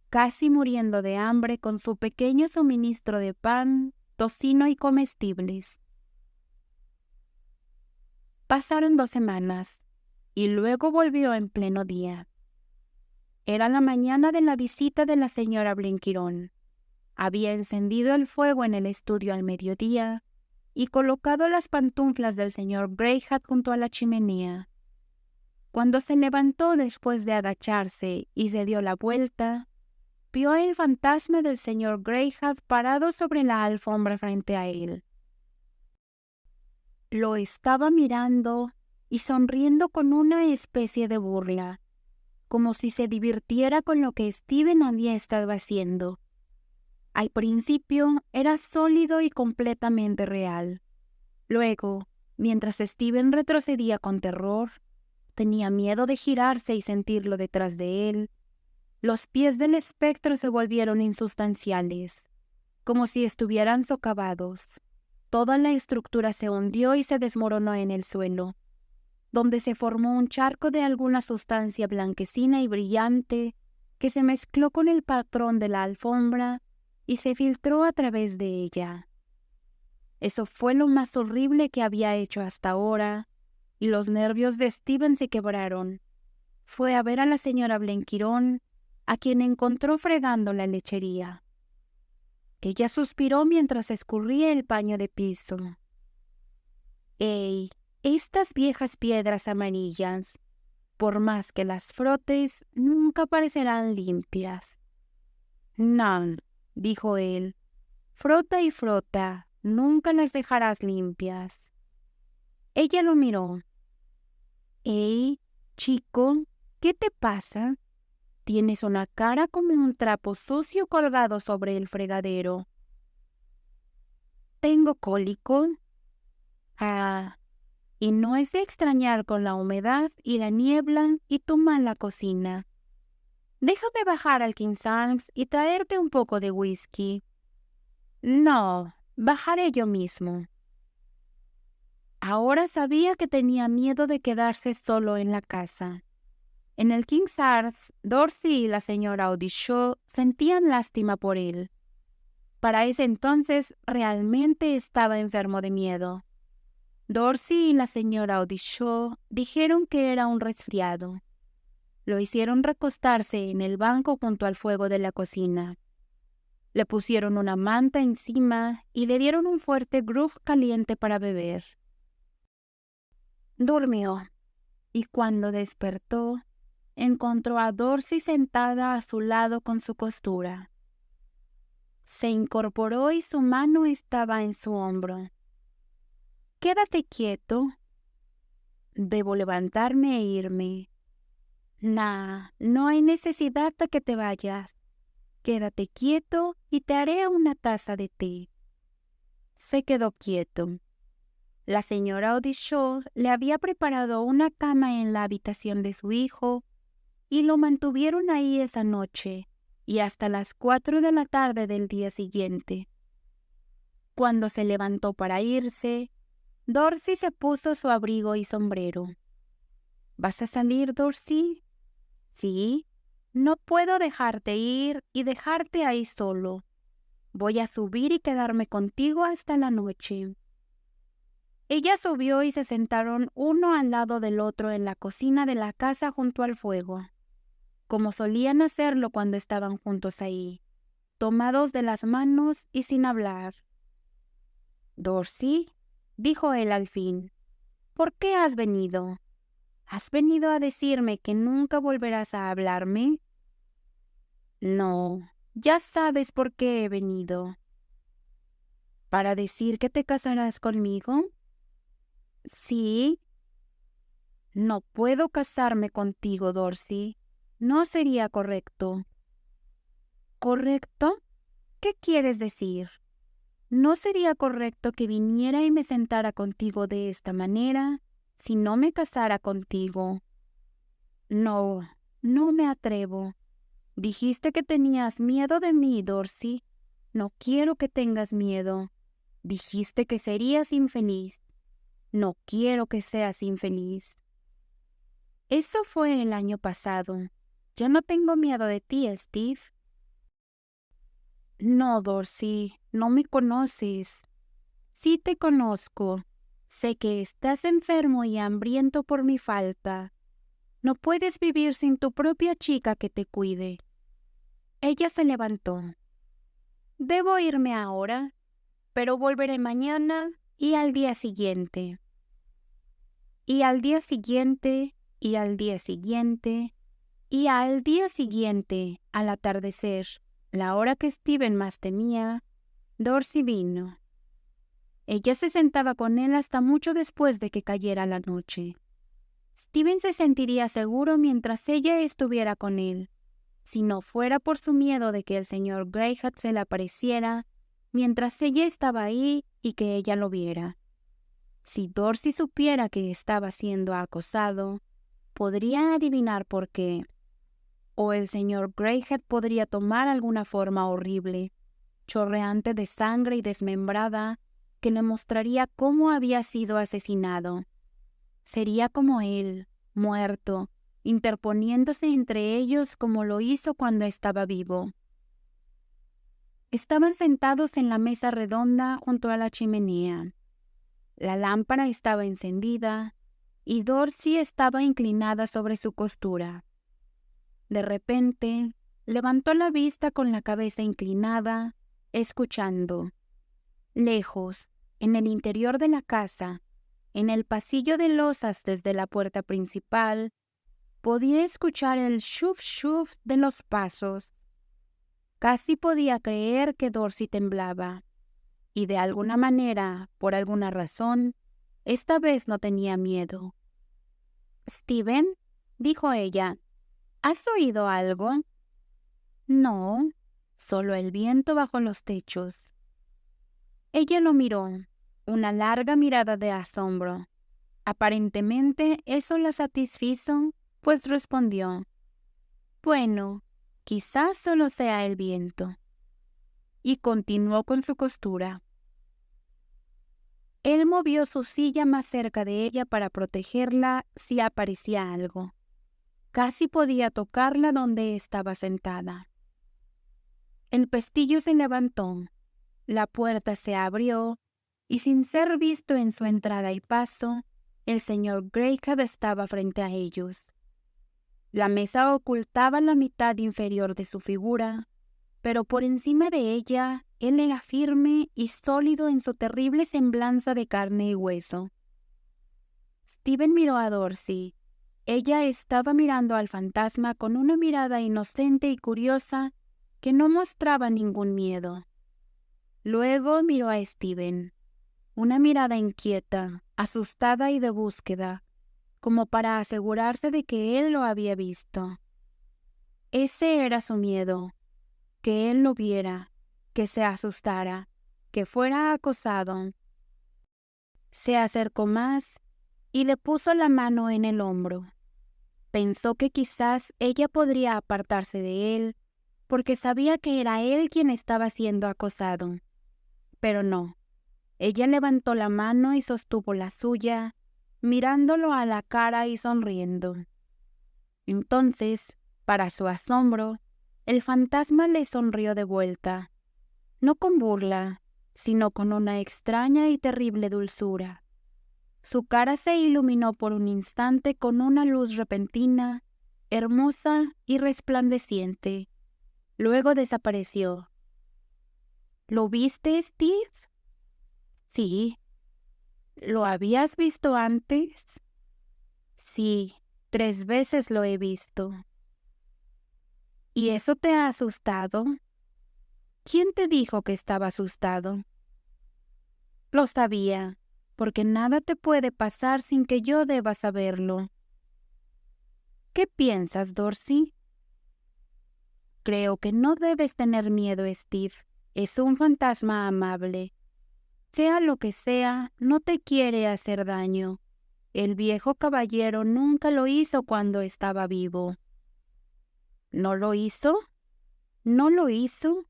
casi muriendo de hambre con su pequeño suministro de pan, tocino y comestibles. Pasaron 2 semanas, y luego volvió en pleno día. Era la mañana de la visita de la señora Blenkiron. Había encendido el fuego en el estudio al mediodía y colocado las pantuflas del señor Greyhat junto a la chimenea. Cuando se levantó después de agacharse y se dio la vuelta, vio el fantasma del señor Greyhat parado sobre la alfombra frente a él. Lo estaba mirando y sonriendo con una especie de burla, como si se divirtiera con lo que Stephen había estado haciendo. Al principio era sólido y completamente real. Luego, mientras Stephen retrocedía con terror, tenía miedo de girarse y sentirlo detrás de él. Los pies del espectro se volvieron insustanciales, como si estuvieran socavados. Toda la estructura se hundió y se desmoronó en el suelo, donde se formó un charco de alguna sustancia blanquecina y brillante que se mezcló con el patrón de la alfombra y se filtró a través de ella. Eso fue lo más horrible que había hecho hasta ahora, y los nervios de Stephen se quebraron. Fue a ver a la señora Blenkiron, a quien encontró fregando la lechería. Ella suspiró mientras escurría el paño de piso. «¡Ey! Estas viejas piedras amarillas, por más que las frotes, nunca parecerán limpias». «No», dijo él, «frota y frota, nunca las dejarás limpias». Ella lo miró. «Ey, chico, ¿qué te pasa? Tienes una cara como un trapo sucio colgado sobre el fregadero». «Tengo cólico». «Ah, y no es de extrañar con la humedad y la niebla y tu mala cocina. Déjame bajar al King's Arms y traerte un poco de whisky». «No, bajaré yo mismo». Ahora sabía que tenía miedo de quedarse solo en la casa. En el King's Arms, Dorsey y la señora Odishaw sentían lástima por él. Para ese entonces realmente estaba enfermo de miedo. Dorsey y la señora Odishaw dijeron que era un resfriado. Lo hicieron recostarse en el banco junto al fuego de la cocina. Le pusieron una manta encima y le dieron un fuerte grog caliente para beber. Durmió, y cuando despertó, encontró a Dorsey sentada a su lado con su costura. Se incorporó y su mano estaba en su hombro. «Quédate quieto». «Debo levantarme e irme». No hay necesidad de que te vayas. Quédate quieto y te haré una taza de té». Se quedó quieto. La señora Odishaw le había preparado una cama en la habitación de su hijo y lo mantuvieron ahí esa noche y hasta las 4 de la tarde del día siguiente. Cuando se levantó para irse, Dorsey se puso su abrigo y sombrero. «¿Vas a salir, Dorsey?» «Sí, no puedo dejarte ir y dejarte ahí solo. Voy a subir y quedarme contigo hasta la noche». Ella subió y se sentaron uno al lado del otro en la cocina de la casa junto al fuego, como solían hacerlo cuando estaban juntos ahí, tomados de las manos y sin hablar. «Dorsey», dijo él al fin, «¿por qué has venido? ¿Has venido a decirme que nunca volverás a hablarme?» No, ya sabes por qué he venido. ¿Para decir que te casarás conmigo? Sí. No puedo casarme contigo, Dorsey. No sería correcto. ¿Correcto? ¿Qué quieres decir? No sería correcto que viniera y me sentara contigo de esta manera si no me casara contigo. No, no me atrevo. Dijiste que tenías miedo de mí, Dorsey. No quiero que tengas miedo. Dijiste que serías infeliz. No quiero que seas infeliz. Eso fue el año pasado. Ya no tengo miedo de ti, Steve. No, Dorsey, no me conoces. Sí te conozco. Sé que estás enfermo y hambriento por mi falta. No puedes vivir sin tu propia chica que te cuide. Ella se levantó. Debo irme ahora, pero volveré mañana y al día siguiente. Y al día siguiente, y al día siguiente, y al día siguiente, al atardecer, la hora que Steven más temía, Dorsey vino. Ella se sentaba con él hasta mucho después de que cayera la noche. Steven se sentiría seguro mientras ella estuviera con él, si no fuera por su miedo de que el señor Greyhat se le apareciera mientras ella estaba ahí y que ella lo viera. Si Dorsey supiera que estaba siendo acosado, podría adivinar por qué. O el señor Greyhat podría tomar alguna forma horrible, chorreante de sangre y desmembrada, que le mostraría cómo había sido asesinado. Sería como él, muerto, interponiéndose entre ellos como lo hizo cuando estaba vivo. Estaban sentados en la mesa redonda junto a la chimenea. La lámpara estaba encendida y Dorsey estaba inclinada sobre su costura. De repente, levantó la vista con la cabeza inclinada, escuchando. Lejos, en el interior de la casa, en el pasillo de losas desde la puerta principal, podía escuchar el shuf-shuf de los pasos. Casi podía creer que Dorsey temblaba, y de alguna manera, por alguna razón, esta vez no tenía miedo. «Steven», dijo ella, «¿has oído algo?» «No, solo el viento bajo los techos». Ella lo miró, una larga mirada de asombro. Aparentemente eso la satisfizo, pues respondió, «Bueno, quizás solo sea el viento». Y continuó con su costura. Él movió su silla más cerca de ella para protegerla si aparecía algo. Casi podía tocarla donde estaba sentada. El pestillo se levantó, la puerta se abrió, y sin ser visto en su entrada y paso, el señor Greyhat estaba frente a ellos. La mesa ocultaba la mitad inferior de su figura, pero por encima de ella él era firme y sólido en su terrible semblanza de carne y hueso. Steven miró a Dorsey. Ella estaba mirando al fantasma con una mirada inocente y curiosa que no mostraba ningún miedo. Luego miró a Steven, una mirada inquieta, asustada y de búsqueda, como para asegurarse de que él lo había visto. Ese era su miedo, que él lo viera, que se asustara, que fuera acosado. Se acercó más y le puso la mano en el hombro. Pensó que quizás ella podría apartarse de él, porque sabía que era él quien estaba siendo acosado. Pero no. Ella levantó la mano y sostuvo la suya, mirándolo a la cara y sonriendo. Entonces, para su asombro, el fantasma le sonrió de vuelta, no con burla, sino con una extraña y terrible dulzura. Su cara se iluminó por un instante con una luz repentina, hermosa y resplandeciente. Luego desapareció. ¿Lo viste, Steve? Sí. ¿Lo habías visto antes? Sí, 3 veces lo he visto. ¿Y eso te ha asustado? ¿Quién te dijo que estaba asustado? Lo sabía, porque nada te puede pasar sin que yo deba saberlo. ¿Qué piensas, Dorsey? Creo que no debes tener miedo, Steve. Es un fantasma amable. Sea lo que sea, no te quiere hacer daño. El viejo caballero nunca lo hizo cuando estaba vivo. ¿No lo hizo? ¿No lo hizo?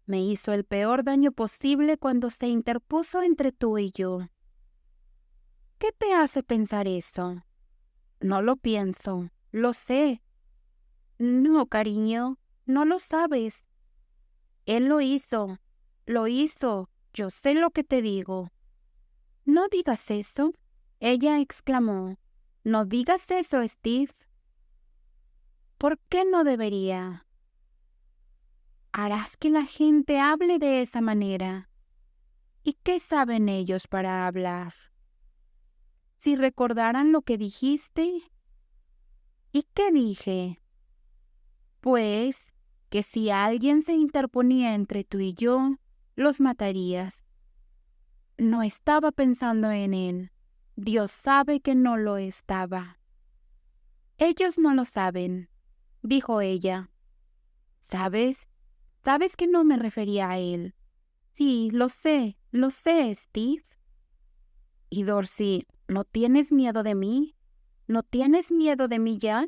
Me hizo el peor daño posible cuando se interpuso entre tú y yo. ¿Qué te hace pensar eso? No lo pienso, lo sé. No, cariño, no lo sabes. Él lo hizo, yo sé lo que te digo. No digas eso, ella exclamó. No digas eso, Steve. ¿Por qué no debería? Harás que la gente hable de esa manera. ¿Y qué saben ellos para hablar? Si recordaran lo que dijiste. ¿Y qué dije? Pues que si alguien se interponía entre tú y yo, los matarías. No estaba pensando en él. Dios sabe que no lo estaba. Ellos no lo saben, dijo ella. ¿Sabes? ¿Sabes que no me refería a él? Sí, lo sé, Steve. Y Dorsey, ¿no tienes miedo de mí? ¿No tienes miedo de mí ya?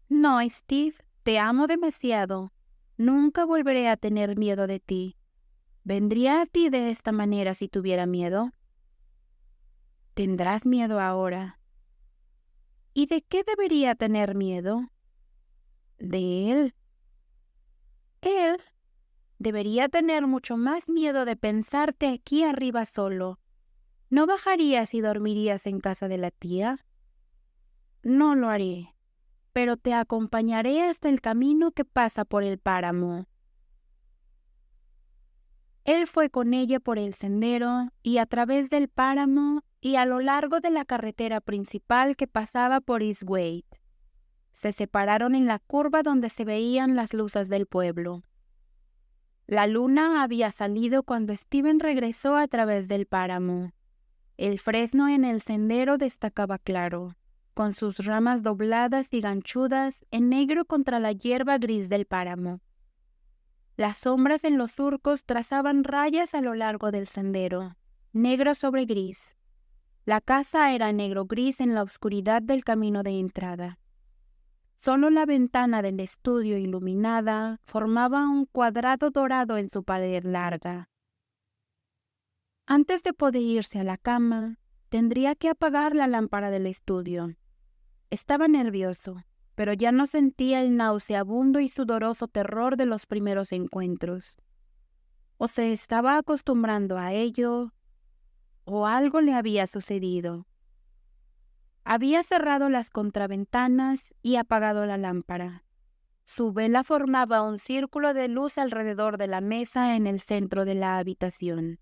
No, Steve, te amo demasiado. Nunca volveré a tener miedo de ti. ¿Vendría a ti de esta manera si tuviera miedo? Tendrás miedo ahora. ¿Y de qué debería tener miedo? De él. Él debería tener mucho más miedo de pensarte aquí arriba solo. ¿No bajarías y dormirías en casa de la tía? No lo haré, pero te acompañaré hasta el camino que pasa por el páramo. Él fue con ella por el sendero y a través del páramo y a lo largo de la carretera principal que pasaba por Eastgate. Se separaron en la curva donde se veían las luces del pueblo. La luna había salido cuando Steven regresó a través del páramo. El fresno en el sendero destacaba claro, con sus ramas dobladas y ganchudas en negro contra la hierba gris del páramo. Las sombras en los surcos trazaban rayas a lo largo del sendero, negro sobre gris. La casa era negro-gris en la oscuridad del camino de entrada. Solo la ventana del estudio iluminada formaba un cuadrado dorado en su pared larga. Antes de poder irse a la cama, tendría que apagar la lámpara del estudio. Estaba nervioso, pero ya no sentía el nauseabundo y sudoroso terror de los primeros encuentros. O se estaba acostumbrando a ello, o algo le había sucedido. Había cerrado las contraventanas y apagado la lámpara. Su vela formaba un círculo de luz alrededor de la mesa en el centro de la habitación.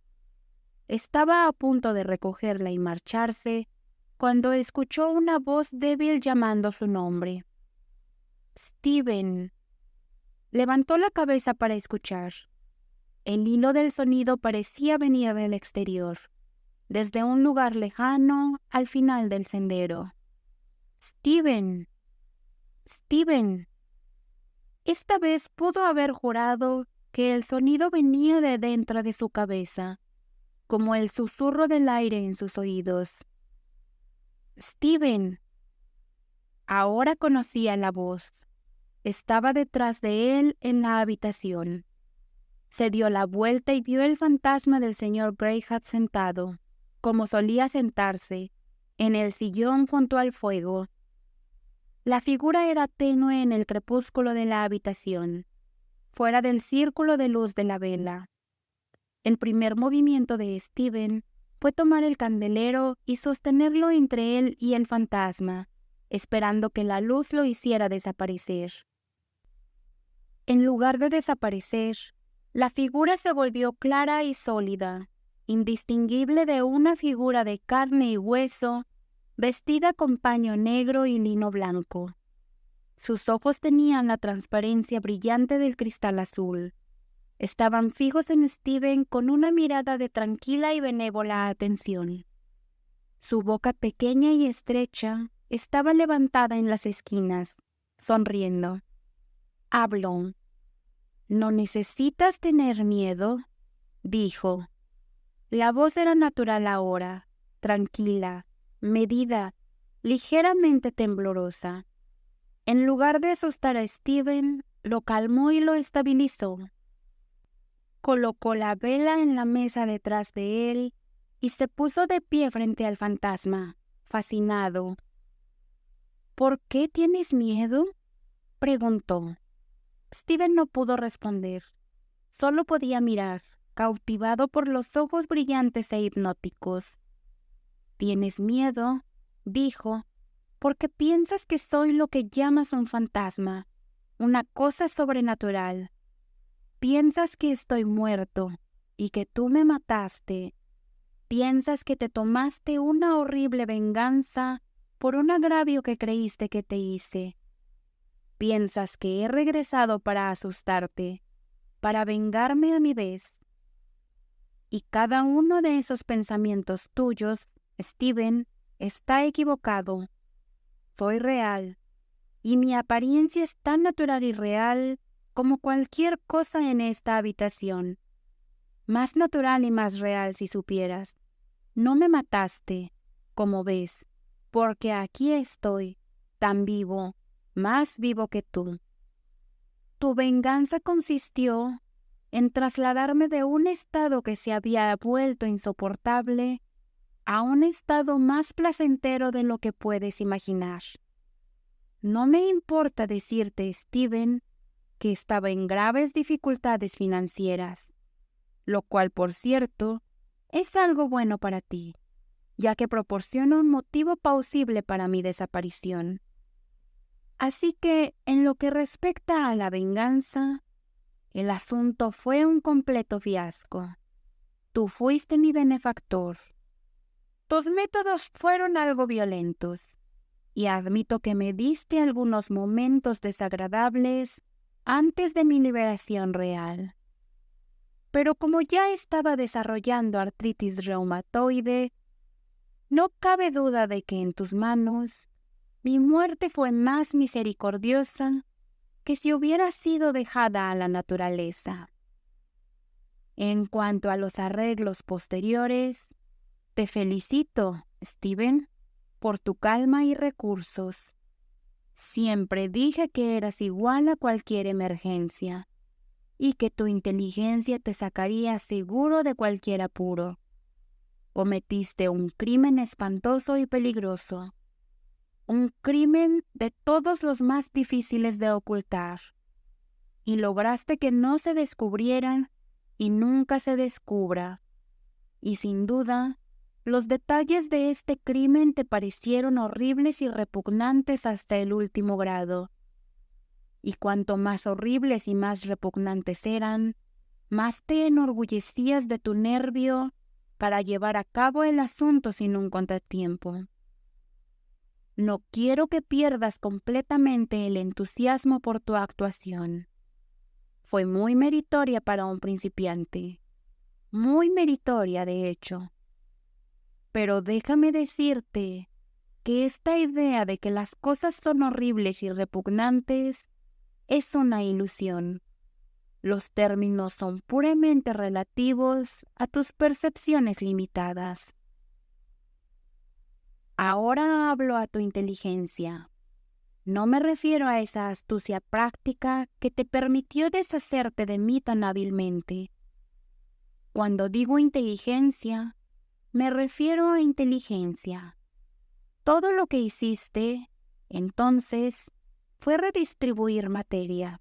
Estaba a punto de recogerla y marcharse, cuando escuchó una voz débil llamando su nombre. «Steven». Levantó la cabeza para escuchar. El hilo del sonido parecía venir del exterior, desde un lugar lejano al final del sendero. «Steven. Steven». Esta vez pudo haber jurado que el sonido venía de dentro de su cabeza, como el susurro del aire en sus oídos. «Steven». Ahora conocía la voz. Estaba detrás de él en la habitación. Se dio la vuelta y vio el fantasma del señor Greyhat sentado, como solía sentarse, en el sillón junto al fuego. La figura era tenue en el crepúsculo de la habitación, fuera del círculo de luz de la vela. El primer movimiento de Steven fue tomar el candelero y sostenerlo entre él y el fantasma, esperando que la luz lo hiciera desaparecer. En lugar de desaparecer, la figura se volvió clara y sólida, indistinguible de una figura de carne y hueso, vestida con paño negro y lino blanco. Sus ojos tenían la transparencia brillante del cristal azul. Estaban fijos en Steven con una mirada de tranquila y benévola atención. Su boca pequeña y estrecha estaba levantada en las esquinas, sonriendo. Habló. «No necesitas tener miedo», dijo. La voz era natural ahora, tranquila, medida, ligeramente temblorosa. En lugar de asustar a Steven, lo calmó y lo estabilizó. Colocó la vela en la mesa detrás de él y se puso de pie frente al fantasma, fascinado. «¿Por qué tienes miedo?», preguntó. Steven no pudo responder. Solo podía mirar, cautivado por los ojos brillantes e hipnóticos. «Tienes miedo», dijo, «porque piensas que soy lo que llamas un fantasma, una cosa sobrenatural. Piensas que estoy muerto y que tú me mataste. Piensas que te tomaste una horrible venganza por un agravio que creíste que te hice. Piensas que he regresado para asustarte, para vengarme a mi vez. Y cada uno de esos pensamientos tuyos, Steven, está equivocado. Soy real, y mi apariencia es tan natural y real como cualquier cosa en esta habitación. Más natural y más real si supieras. No me mataste, como ves, porque aquí estoy, tan vivo, más vivo que tú. Tu venganza consistió en trasladarme de un estado que se había vuelto insoportable a un estado más placentero de lo que puedes imaginar. No me importa decirte, Steven, que estaba en graves dificultades financieras, lo cual, por cierto, es algo bueno para ti, ya que proporciona un motivo plausible para mi desaparición. Así que, en lo que respecta a la venganza, el asunto fue un completo fiasco. Tú fuiste mi benefactor. Tus métodos fueron algo violentos, y admito que me diste algunos momentos desagradables antes de mi liberación real. Pero como ya estaba desarrollando artritis reumatoide, no cabe duda de que en tus manos mi muerte fue más misericordiosa que si hubiera sido dejada a la naturaleza. En cuanto a los arreglos posteriores, te felicito, Steven, por tu calma y recursos. Siempre dije que eras igual a cualquier emergencia y que tu inteligencia te sacaría seguro de cualquier apuro. Cometiste un crimen espantoso y peligroso, un crimen de todos los más difíciles de ocultar, y lograste que no se descubriera y nunca se descubra. Y sin duda, los detalles de este crimen te parecieron horribles y repugnantes hasta el último grado. Y cuanto más horribles y más repugnantes eran, más te enorgullecías de tu nervio para llevar a cabo el asunto sin un contratiempo. No quiero que pierdas completamente el entusiasmo por tu actuación. Fue muy meritoria para un principiante. Muy meritoria, de hecho. Pero déjame decirte que esta idea de que las cosas son horribles y repugnantes es una ilusión. Los términos son puramente relativos a tus percepciones limitadas. Ahora hablo a tu inteligencia. No me refiero a esa astucia práctica que te permitió deshacerte de mí tan hábilmente. Cuando digo inteligencia, me refiero a inteligencia. Todo lo que hiciste, entonces, fue redistribuir materia.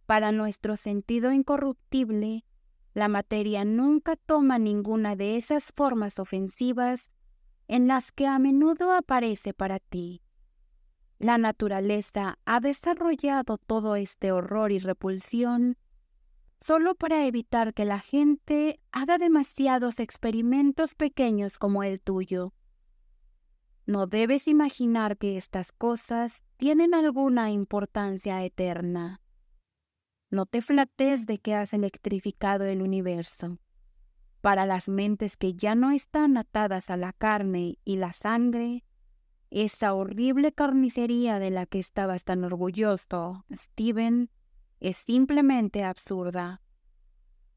Para nuestro sentido incorruptible, la materia nunca toma ninguna de esas formas ofensivas en las que a menudo aparece para ti. La naturaleza ha desarrollado todo este horror y repulsión solo para evitar que la gente haga demasiados experimentos pequeños como el tuyo. No debes imaginar que estas cosas tienen alguna importancia eterna. No te flates de que has electrificado el universo. Para las mentes que ya no están atadas a la carne y la sangre, esa horrible carnicería de la que estabas tan orgulloso, Stephen, es simplemente absurda.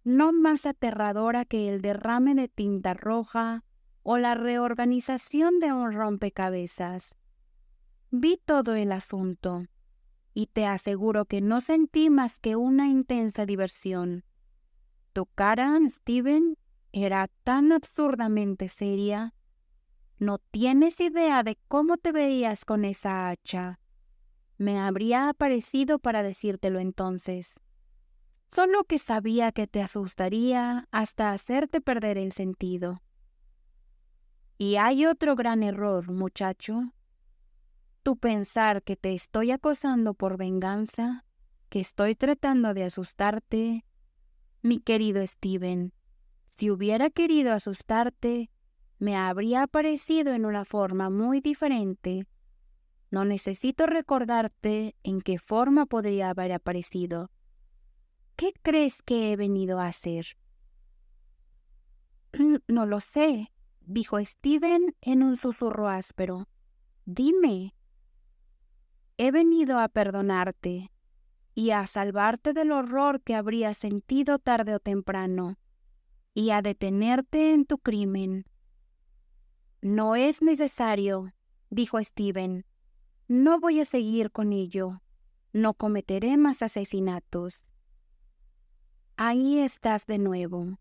No más aterradora que el derrame de tinta roja o la reorganización de un rompecabezas. Vi todo el asunto, y te aseguro que no sentí más que una intensa diversión. Tu cara, Stephen, era tan absurdamente seria. No tienes idea de cómo te veías con esa hacha. Me habría aparecido para decírtelo entonces. Solo que sabía que te asustaría hasta hacerte perder el sentido. Y hay otro gran error, muchacho. Tu pensar que te estoy acosando por venganza, que estoy tratando de asustarte. Mi querido Stephen, si hubiera querido asustarte, me habría aparecido en una forma muy diferente. No necesito recordarte en qué forma podría haber aparecido. ¿Qué crees que he venido a hacer? No lo sé, dijo Stephen en un susurro áspero. Dime. He venido a perdonarte y a salvarte del horror que habrías sentido tarde o temprano, y a detenerte en tu crimen. No es necesario, dijo Stephen. No voy a seguir con ello. No cometeré más asesinatos. Ahí estás de nuevo.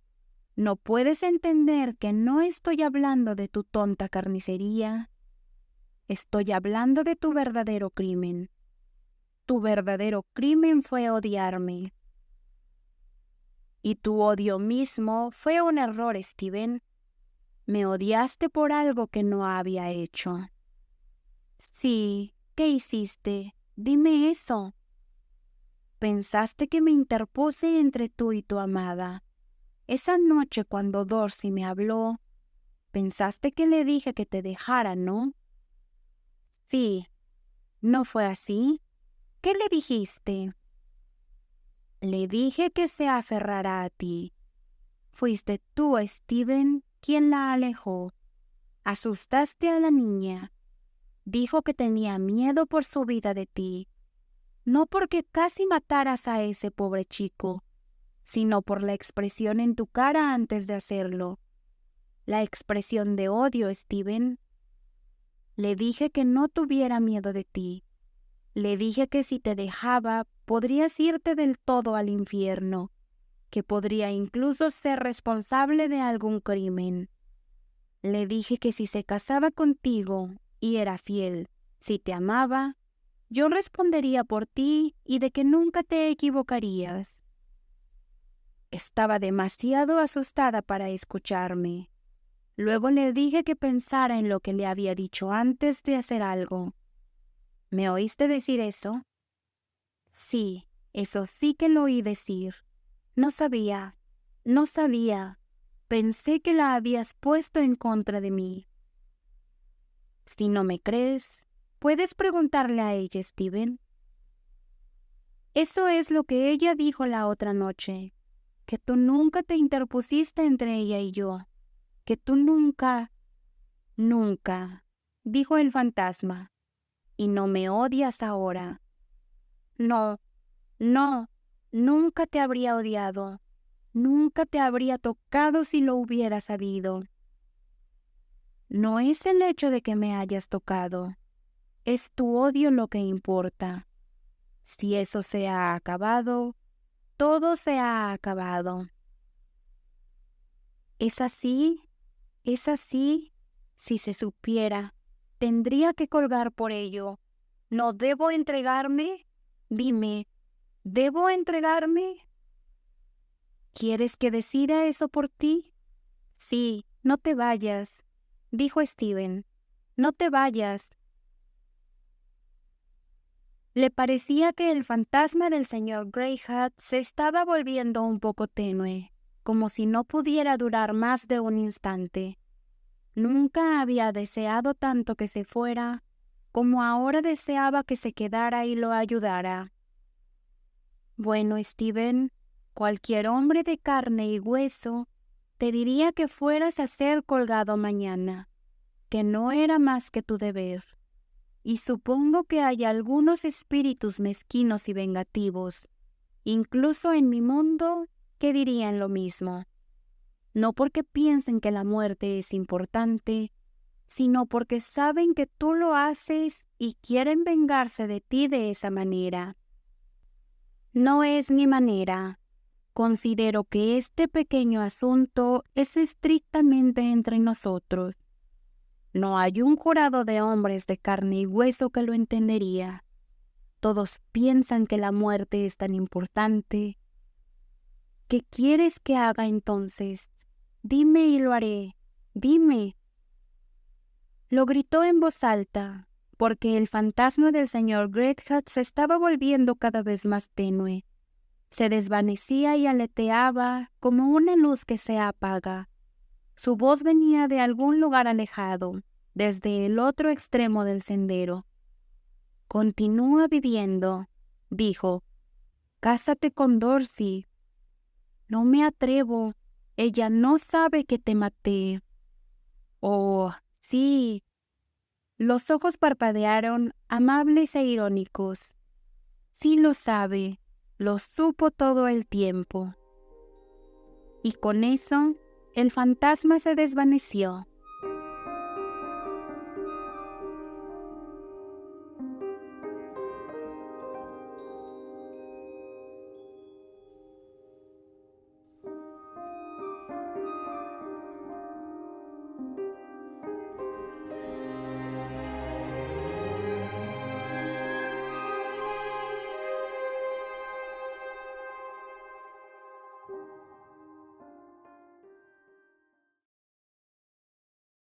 ¿No puedes entender que no estoy hablando de tu tonta carnicería? Estoy hablando de tu verdadero crimen. Tu verdadero crimen fue odiarme. Y tu odio mismo fue un error, Stephen. Me odiaste por algo que no había hecho. Sí, ¿qué hiciste? Dime eso. Pensaste que me interpuse entre tú y tu amada. Esa noche cuando Dorsey me habló, pensaste que le dije que te dejara, ¿no? Sí. ¿No fue así? ¿Qué le dijiste? Le dije que se aferrara a ti. Fuiste tú, Stephen, quien la alejó. Asustaste a la niña. Dijo que tenía miedo por su vida de ti. No porque casi mataras a ese pobre chico, sino por la expresión en tu cara antes de hacerlo. La expresión de odio, Stephen. Le dije que no tuviera miedo de ti. Le dije que si te dejaba, podrías irte del todo al infierno, que podría incluso ser responsable de algún crimen. Le dije que si se casaba contigo y era fiel, si te amaba, yo respondería por ti y de que nunca te equivocarías. Estaba demasiado asustada para escucharme. Luego le dije que pensara en lo que le había dicho antes de hacer algo. ¿Me oíste decir eso? Sí, eso sí que lo oí decir. No sabía. Pensé que la habías puesto en contra de mí. Si no me crees, puedes preguntarle a ella, Stephen. Eso es lo que ella dijo la otra noche, que tú nunca te interpusiste entre ella y yo, que tú nunca, dijo el fantasma, y no me odias ahora. No, nunca te habría odiado, nunca te habría tocado si lo hubiera sabido. No es el hecho de que me hayas tocado, es tu odio lo que importa. Si eso se ha acabado, todo se ha acabado. ¿Es así? ¿Es así? Si se supiera, tendría que colgar por ello. ¿No debo entregarme? Dime, ¿debo entregarme? ¿Quieres que decida eso por ti? Sí, no te vayas, dijo Stephen. No te vayas. Le parecía que el fantasma del señor Greyhat se estaba volviendo un poco tenue, como si no pudiera durar más de un instante. Nunca había deseado tanto que se fuera como ahora deseaba que se quedara y lo ayudara. Bueno, Steven, cualquier hombre de carne y hueso te diría que fueras a ser colgado mañana, que no era más que tu deber. Y supongo que hay algunos espíritus mezquinos y vengativos, incluso en mi mundo, que dirían lo mismo. No porque piensen que la muerte es importante, sino porque saben que tú lo haces y quieren vengarse de ti de esa manera. No es mi manera. Considero que este pequeño asunto es estrictamente entre nosotros. No hay un jurado de hombres de carne y hueso que lo entendería. Todos piensan que la muerte es tan importante. ¿Qué quieres que haga entonces? Dime y lo haré. Dime. Lo gritó en voz alta, porque el fantasma del señor Greatheart se estaba volviendo cada vez más tenue. Se desvanecía y aleteaba como una luz que se apaga. Su voz venía de algún lugar alejado, desde el otro extremo del sendero. «Continúa viviendo», dijo. «Cásate con Dorsey». «No me atrevo. Ella no sabe que te maté». «Oh, sí». Los ojos parpadearon, amables e irónicos. «Sí lo sabe. Lo supo todo el tiempo». Y con eso, el fantasma se desvaneció.